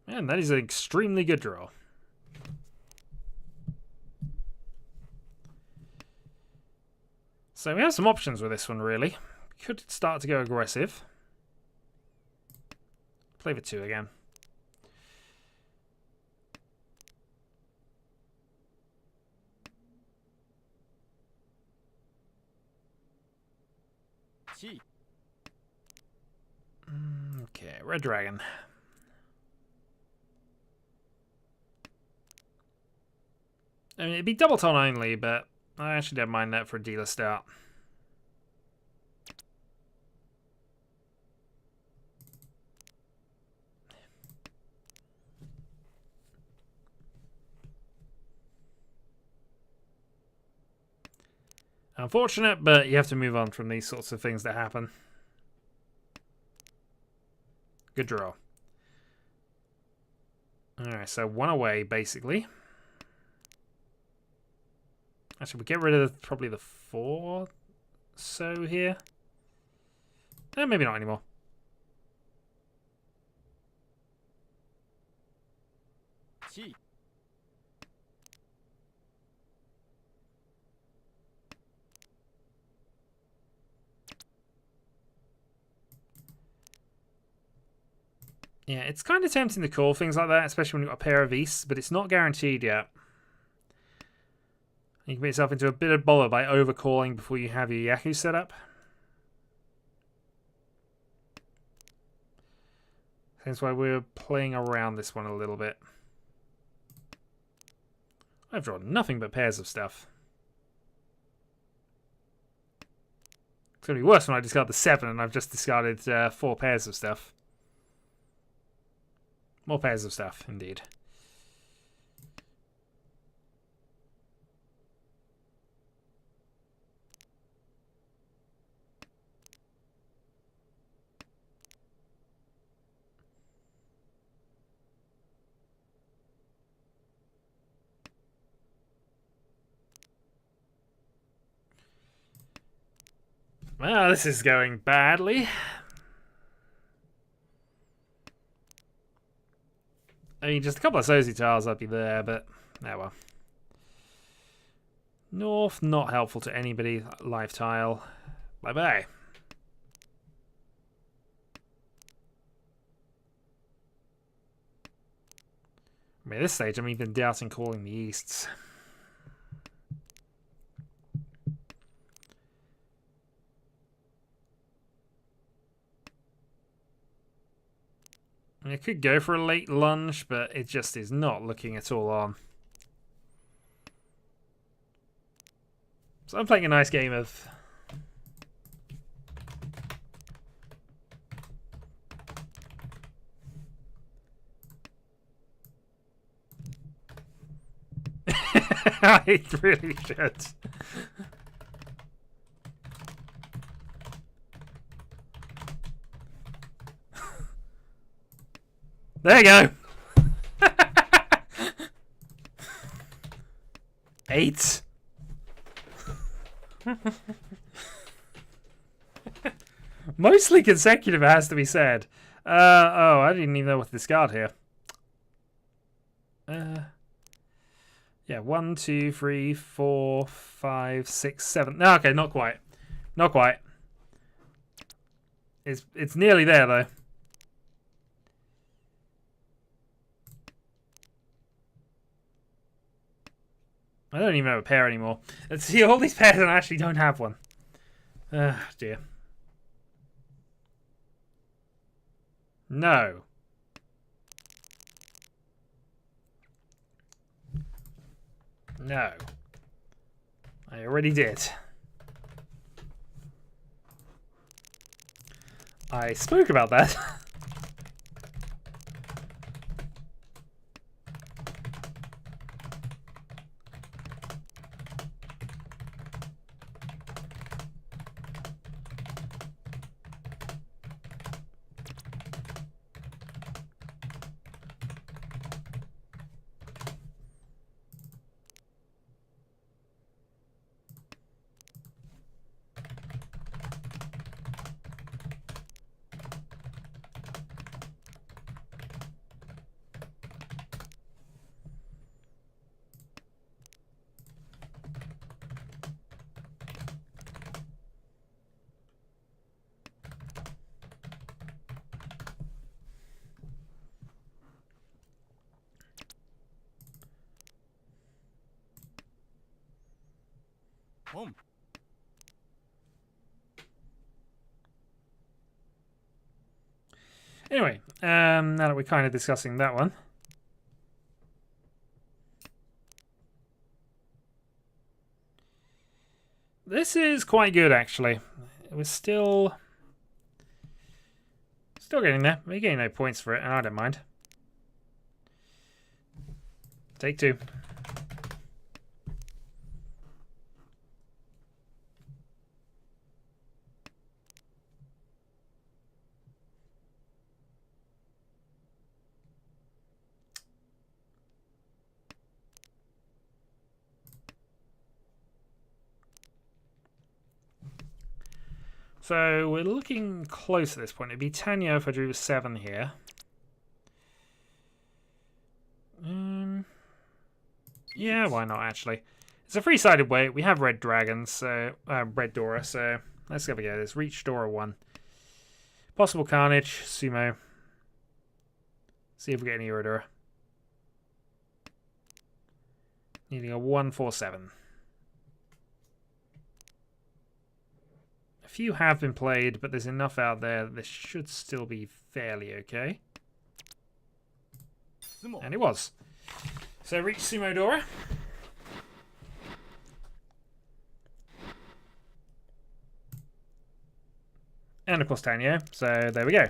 And that is an extremely good draw. So we have some options with this one, really. We could start to go aggressive. Play for 2 again. Okay, Red Dragon. I mean, it'd be double tone only, but I actually don't mind that for a dealer start. Unfortunate, but you have to move on from these sorts of things that happen. Good draw. Alright, so 1 away, basically. Actually, we get rid of probably the 4 so here. Maybe not anymore. Yeah, it's kind of tempting to call things like that, especially when you've got a pair of Easts, but it's not guaranteed yet. You can put yourself into a bit of bother by overcalling before you have your Yaku set up. That's why we're playing around this one a little bit. I've drawn nothing but pairs of stuff. It's going to be worse when I discard the 7 and I've just discarded 4 pairs of stuff. More pairs of stuff, indeed. Well, this is going badly. I mean, just a couple of Sozi tiles, I'd be there, but oh well. North, not helpful to anybody. Live tile. Bye-bye. I mean, at this stage, I'm even doubting calling the Easts. I could go for a late lunge, but it just is not looking at all on. So I'm playing a nice game of... I really should. There you go. 8. Mostly consecutive, it has to be said. Oh, I didn't even know what to discard here. Yeah, 1, 2, 3, 4, 5, 6, 7. No, okay, not quite. Not quite. It's nearly there though. I don't even have a pair anymore. Let's see all these pairs and I actually don't have one. Dear. No. No. I already did. I spoke about that. Anyway, now that we're kind of discussing that one. This is quite good, actually. We're still getting there. We're getting no points for it, and I don't mind. Take 2. So we're looking close at this point. It'd be Tanya if I drew a 7 here. Yeah, why not, actually? It's a 3-sided weight. We have red dragons, so red Dora, so let's have a go. There's Reach Dora 1. Possible Carnage, Sumo. See if we get any Uradora. Needing a 1/4/7. A few have been played, but there's enough out there that this should still be fairly okay. And it was. So Reach Sumo Dora. And of course Tanya. So there we go.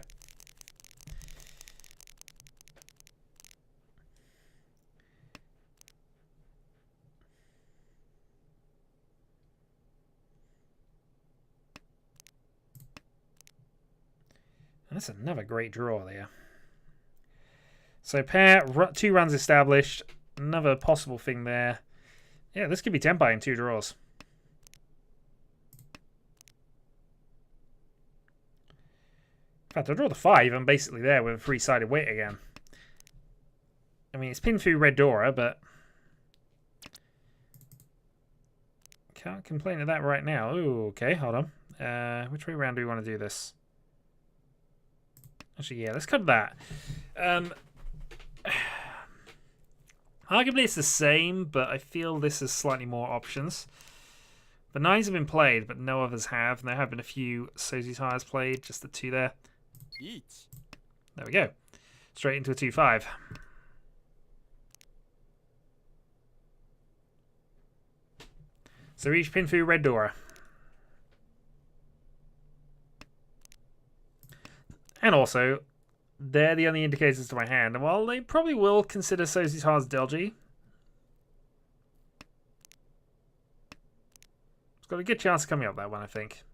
That's another great draw there. So pair, 2 runs established. Another possible thing there. Yeah, this could be Tenpai in 2 draws. In fact, I'll draw the 5. I'm basically there with a 3-sided weight again. I mean, it's pinned through Red Dora, but can't complain of that right now. Ooh, okay, hold on. Which way around do we want to do this? Actually, yeah, let's cut that. Arguably it's the same, but I feel this has slightly more options. The 9s have been played, but no others have. And there have been a few Sozi tires played, just the 2 there. There we go. Straight into a 2/5. So Reach pin through Red Dora. And also, they're the only indicators to my hand. And while they probably will consider Sozitar's Delgi, it's got a good chance of coming up that one, I think.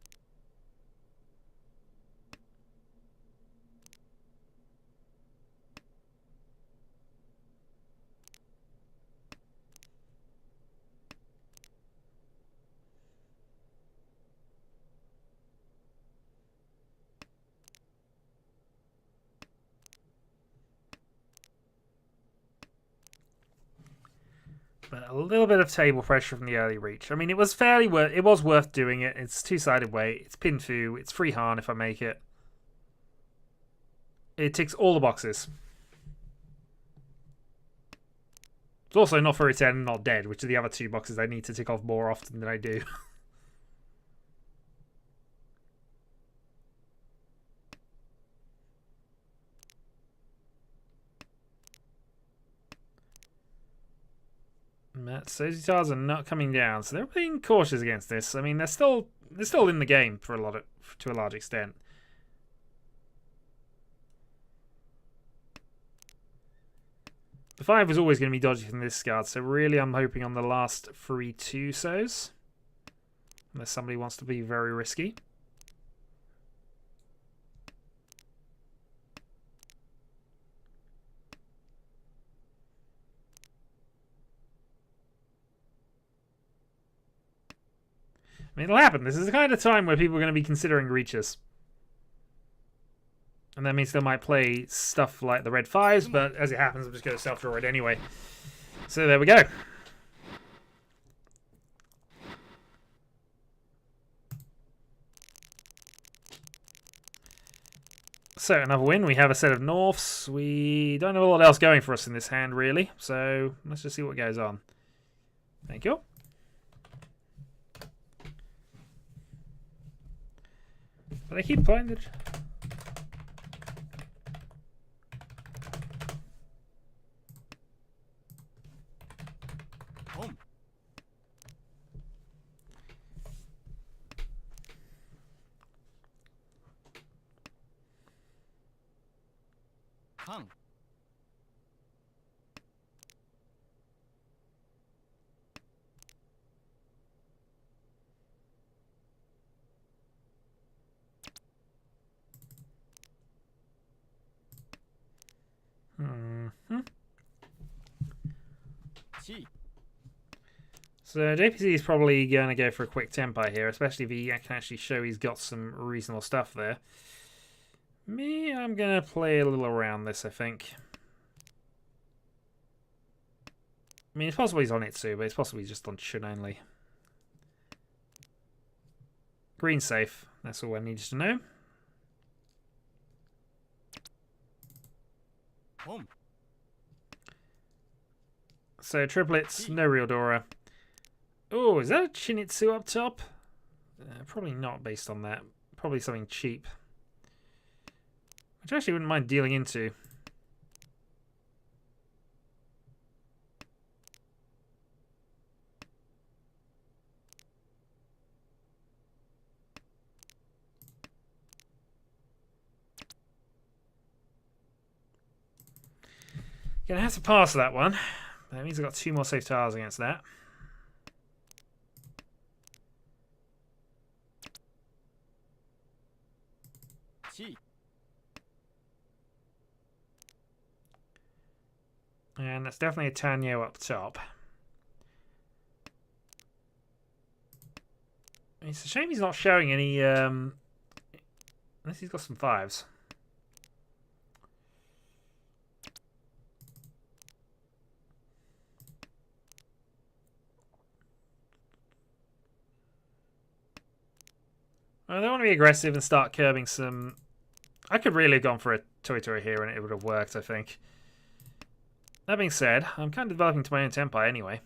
But a little bit of table pressure from the early reach. I mean, it was it was worth doing it. It's two-sided weight. It's pin fu. It's free Han if I make it. It ticks all the boxes. It's also not for its end, not dead, which are the other two boxes I need to tick off more often than I do. Soji tiles are not coming down, so they're being cautious against this. I mean, they're still in the game to a large extent. The 5 was always going to be dodgy from this card, so really I'm hoping on the last 3 2-sos. Unless somebody wants to be very risky. I mean, it'll happen. This is the kind of time where people are going to be considering reaches. And that means they might play stuff like the red 5s, but as it happens, I'm just going to self-draw it anyway. So there we go. So another win. We have a set of Norths. We don't have a lot else going for us in this hand, really. So let's just see what goes on. Thank you. But they keep playing the... So JPC is probably going to go for a quick tempo here, especially if he can actually show he's got some reasonable stuff there. Me, I'm going to play a little around this, I think. I mean, it's possible he's on Itsu, but it's possibly just on Shun only. Green safe. That's all I needed to know. So triplets, no real Dora. Oh, is that a Chinitsu up top? Probably not based on that. Probably something cheap. Which I actually wouldn't mind dealing into. Gonna have to pass that one. That means I've got 2 more safe tiles against that. And that's definitely a Tanyo up top. It's a shame he's not showing any, unless he's got some 5s. I don't want to be aggressive and start curbing some... I could really have gone for a Toy here and it would have worked, I think. That being said, I'm kind of developing to my own tempo anyway.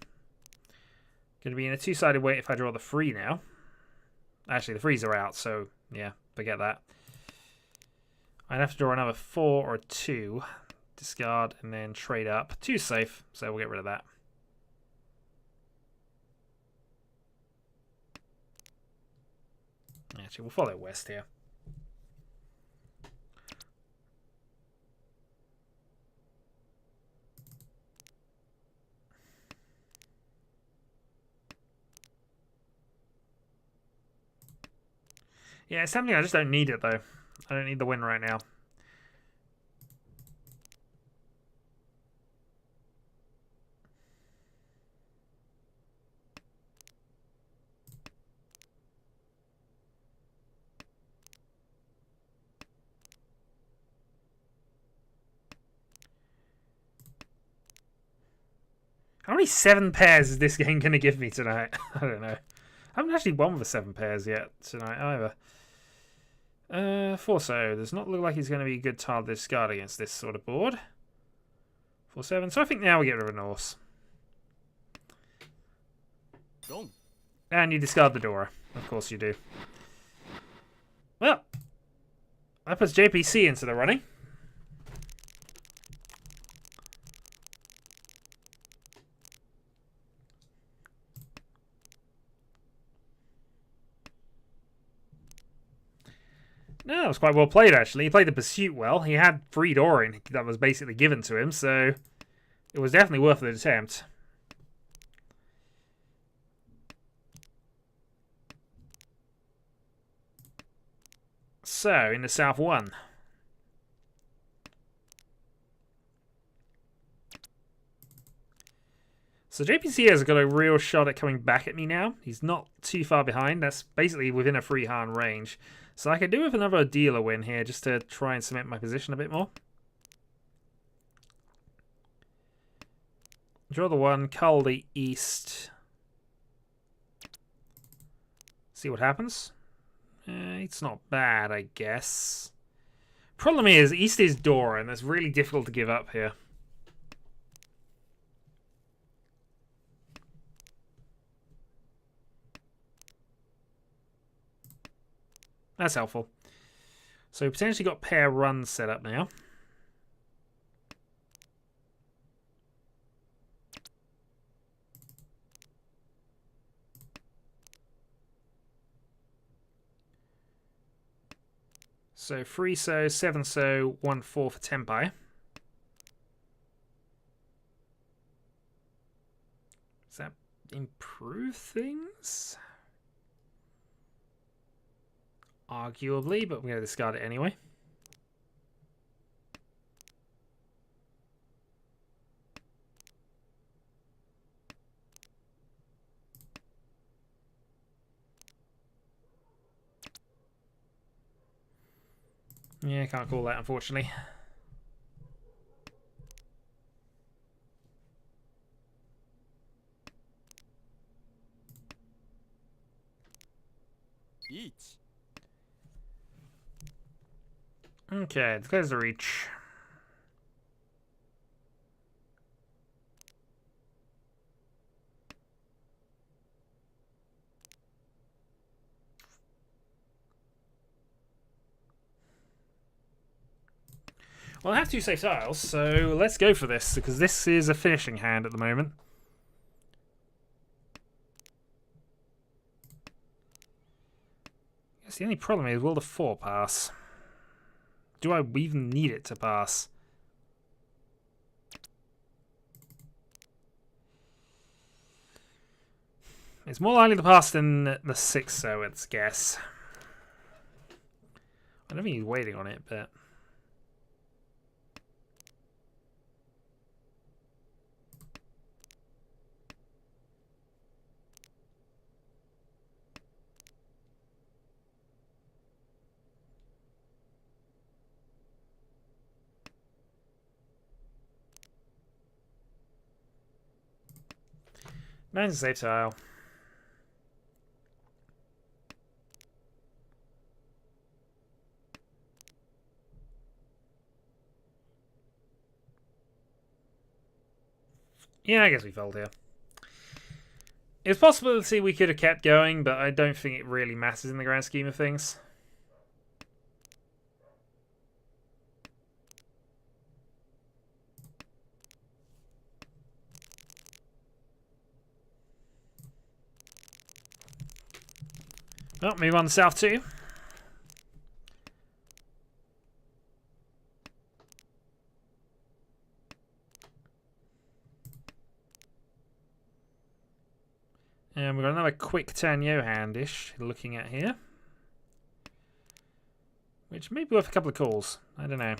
Going to be in a 2-sided weight if I draw the 3 now. Actually, the 3s are out, so yeah, forget that. I'd have to draw another 4 or a 2. Discard and then trade up. 2's safe, so we'll get rid of that. Actually, we'll follow west here. Yeah, it's something I just don't need it, though. I don't need the win right now. How How many 7 pairs is this game going to give me tonight? I don't know. I haven't actually won with the 7 pairs yet tonight either. Forso does not look like he's going to be a good tile to discard against this sort of board. 4-7. So I think now we get rid of a Norse. And you discard the Dora. Of course you do. Well, that puts JPC into the running. No, that was quite well played, actually. He played the Pursuit well. He had free Doring that was basically given to him, so it was definitely worth the attempt. So, in the South 1. So JPC has got a real shot at coming back at me now. He's not too far behind. That's basically within a free hand range. So I could do with another dealer win here just to try and cement my position a bit more. Draw the 1, cull the East. See what happens. It's not bad, I guess. Problem is, East is Dora, and that's really difficult to give up here. That's helpful. So we potentially got pair runs set up now. So 3 so, 7 so, 1 4 for Tempai. Does that improve things? Arguably, but we're going to discard it anyway. Yeah, can't call that, unfortunately. Okay, declares the reach. Well, I have 2 safe tiles, so let's go for this, because this is a finishing hand at the moment. I guess the only problem is, will the 4 pass? Do I even need it to pass? It's more likely to pass than the 6, so it's guess. I don't think he's waiting on it, but... Nine's a safe tile. Yeah, I guess we fold here. It's possible to see we could have kept going, but I don't think it really matters in the grand scheme of things. Well, move on to South 2. And we've got another quick Tanyo handish looking at here. Which may be worth a couple of calls. I don't know.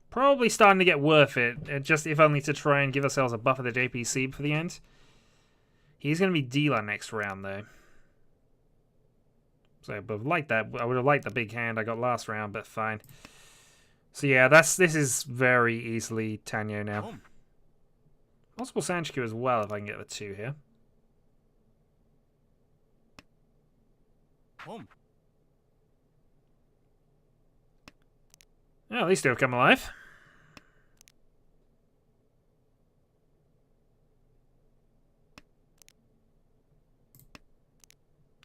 Probably starting to get worth it, just if only to try and give ourselves a buffer to JPC for the end. He's going to be dealer next round, though. So, but like that, I would have liked the big hand I got last round, but fine. So yeah, this is very easily Tanyo now. Possible Sanchiku as well if I can get the 2 here. Oh, at least they'll come alive.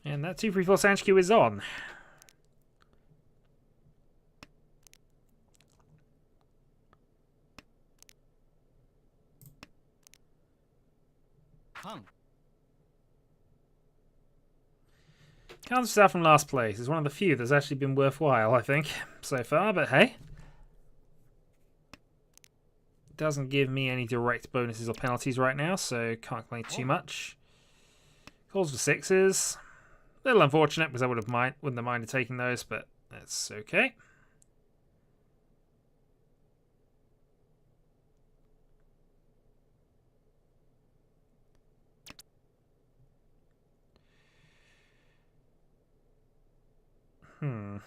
And that 234 Sanchiku is on. Counts out from last place. It's one of the few that's actually been worthwhile, I think, so far, but hey. Doesn't give me any direct bonuses or penalties right now, so can't complain too much. Calls for 6s. A little unfortunate because I wouldn't have minded taking those, but that's okay. I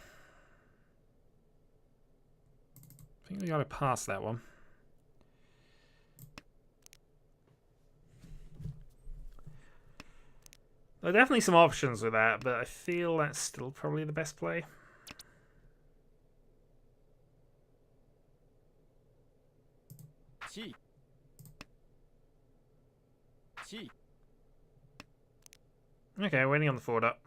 think we got to pass that one. There are definitely some options with that, but I feel that's still probably the best play. Okay, waiting on the forward up.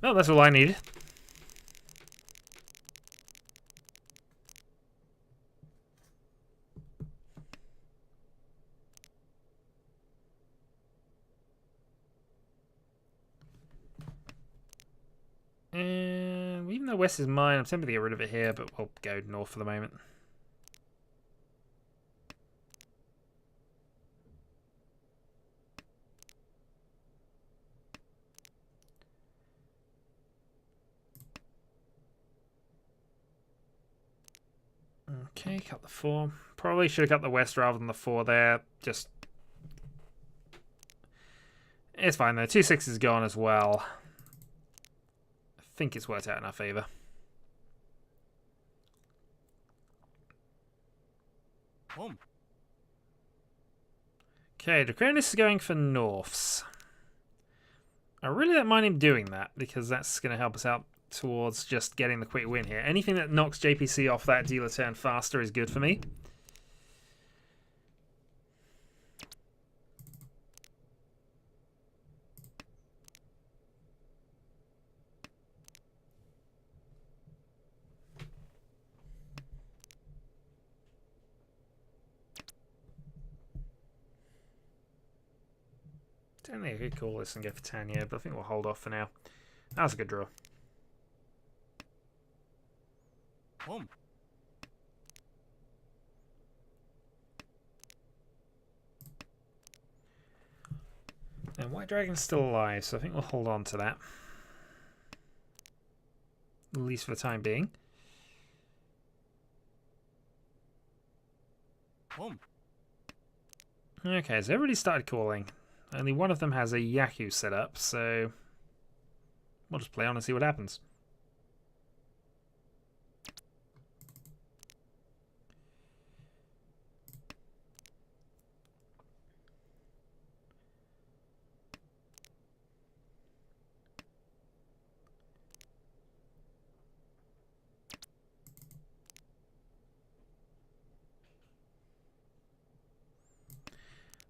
Oh, that's all I needed. And even though west is mine, I'm tempted to get rid of it here, but we'll go north for the moment. Okay, cut the 4. Probably should have cut the west rather than the 4 there. Just... It's fine though. 2 6s gone as well. I think it's worked out in our favour. Okay, Draconis is going for norths. I really don't mind him doing that, because that's going to help us out towards just getting the quick win here. Anything that knocks JPC off that dealer turn faster is good for me. Don't think I could call this and go for Tanya, but I think we'll hold off for now. That was a good draw. And White Dragon's still alive, so I think we'll hold on to that. At least for the time being. Okay, so everybody started calling. Only one of them has a Yaku set up, so we'll just play on and see what happens.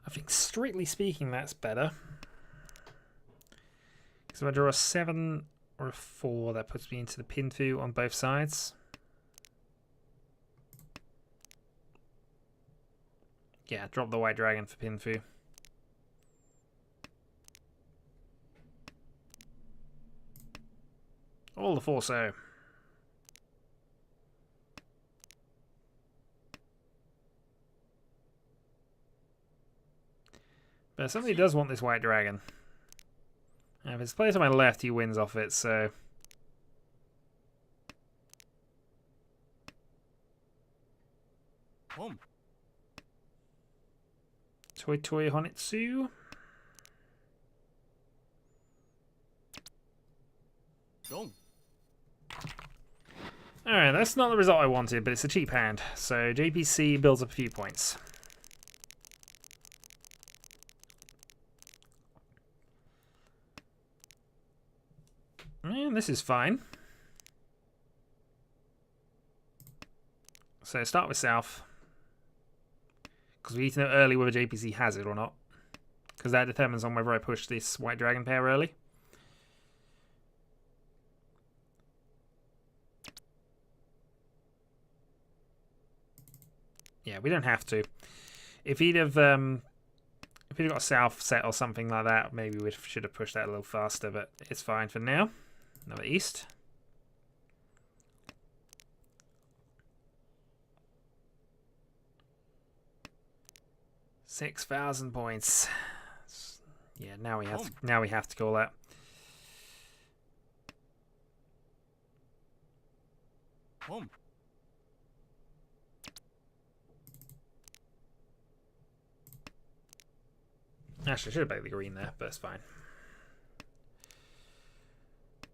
I think, strictly speaking, that's better. Because if I draw a 7 or a 4, that puts me into the Pinfu on both sides. Yeah, drop the White Dragon for Pinfu. All the 4-so. But somebody does want this White Dragon. And if it's placed on my left, he wins off it, so... Toy Toy Honitsu. Alright, that's not the result I wanted, but it's a cheap hand. So JPC builds up a few points. And this is fine. So start with South. Because we need to know early whether JPC has it or not. Because that determines on whether I push this White Dragon pair early. Yeah, we don't have to. If he'd have got a South set or something like that, maybe we should have pushed that a little faster, but it's fine for now. Another East. $6,000 points. Yeah, now we have to call that. Actually, I should have played the green there, but it's fine.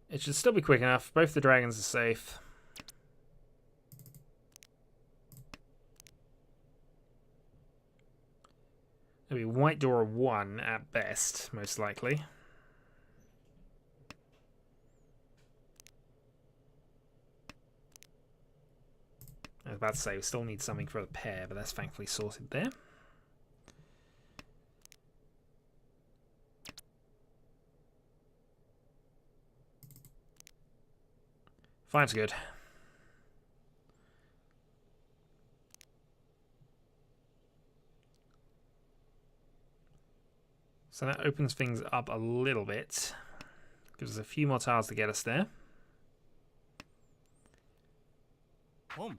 It should still be quick enough. Both the dragons are safe. It'll be White Dora 1 at best, most likely. I was about to say, we still need something for the pair, but that's thankfully sorted there. Five's good. So that opens things up a little bit. Gives us a few more tiles to get us there. And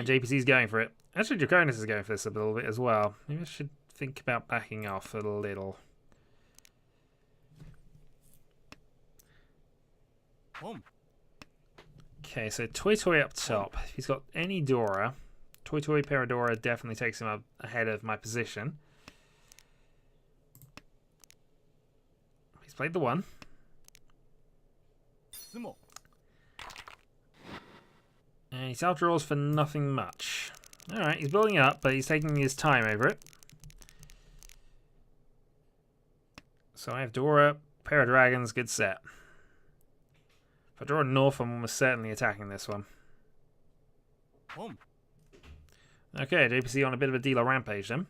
JPC's going for it. Actually, Draconis is going for this a little bit as well. Maybe I should think about backing off a little. Okay, so Toy Toy up top. If he's got any Dora, Toy Toy Paradora definitely takes him up ahead of my position. He's played the 1. And he's outdraws for nothing much. Alright, he's building up, but he's taking his time over it. So I have Dora, pair of dragons, good set. If I draw a north, I'm almost certainly attacking this one. Okay, JPC on a bit of a dealer rampage then.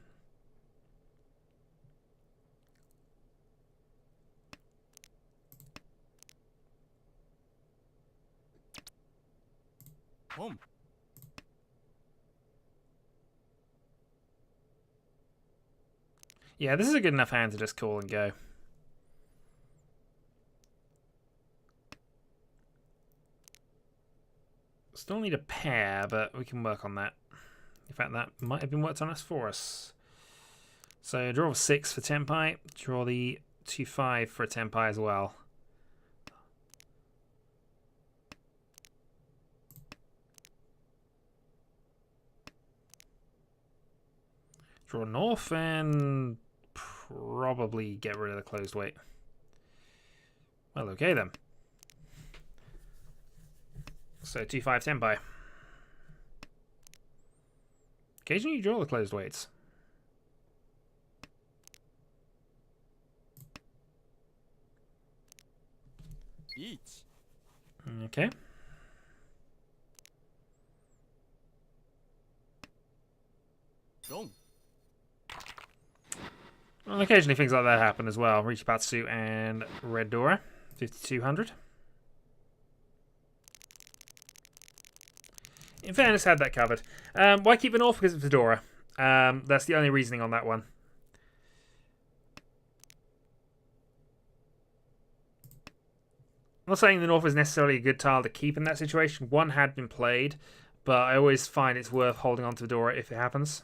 Yeah, this is a good enough hand to just call and go. Still need a pair, but we can work on that. In fact, that might have been worked on us for us. So draw a 6 for Tenpai. Draw the 2-5 for a Tenpai as well. Draw north and probably get rid of the closed weight. Well, okay then. So 2-5 Tenpai. Occasionally you draw the closed weights. Okay. Well, occasionally things like that happen as well. Riichi Mahjong and Red Dora. 5200. In fairness, had that covered. Why keep the north? Because of Fedora. That's the only reasoning on that one. I'm not saying the north is necessarily a good tile to keep in that situation. One had been played, but I always find it's worth holding on to Fedora if it happens.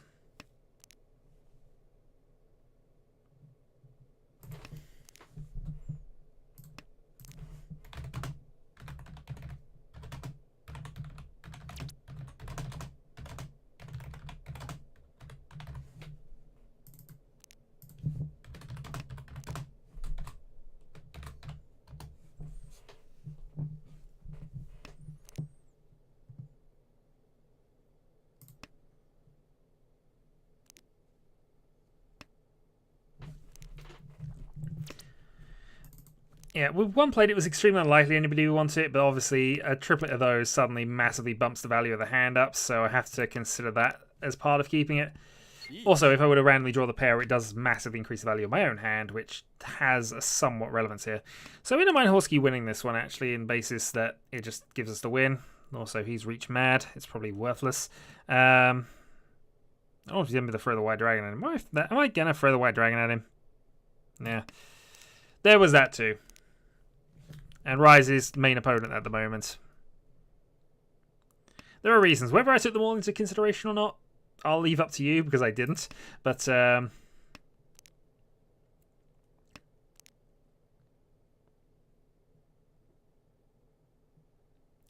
Yeah, with one plate it was extremely unlikely anybody would want it, but obviously a triplet of those suddenly massively bumps the value of the hand up, so I have to consider that as part of keeping it. Also, if I were to randomly draw the pair, it does massively increase the value of my own hand, which has a somewhat relevance here. So I don't mind Horsky winning this one, actually, in basis that it just gives us the win. Also, he's Riichi mad. It's probably worthless. Oh, he's going to throw the White Dragon at him. Am I going to throw the White Dragon at him? Yeah. There was that too. And Rise's main opponent at the moment. There are reasons. Whether I took them all into consideration or not, I'll leave up to you, because I didn't. But,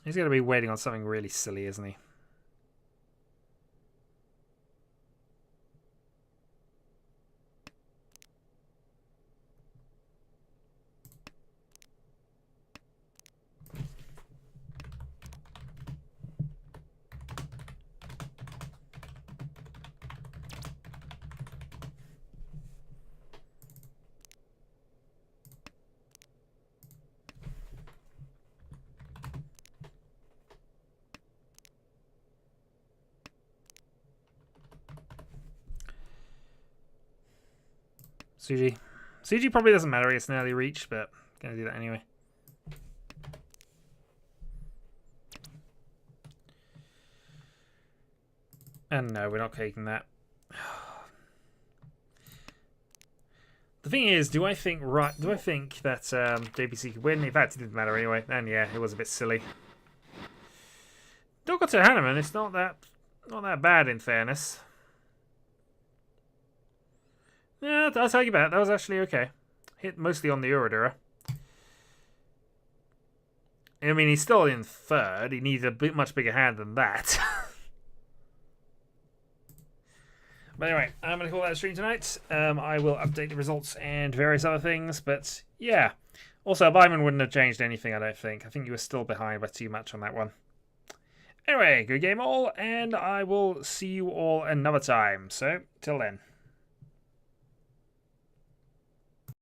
he's going to be waiting on something really silly, isn't he? Suji. Suji probably doesn't matter. It's an early reach, but I'm going to do that anyway. And no, we're not taking that. The thing is, do I think that JPC could win? In fact, it didn't matter anyway. And yeah, it was a bit silly. Still got to Hanneman. It's not that bad in fairness. Yeah, I'll take you back. That was actually okay. Hit mostly on the Uradura. I mean, he's still in third. He needs a much bigger hand than that. But anyway, I'm going to call that a stream tonight. I will update the results and various other things. But yeah. Also, Byman wouldn't have changed anything, I don't think. I think you were still behind by too much on that one. Anyway, good game all. And I will see you all another time. So, till then.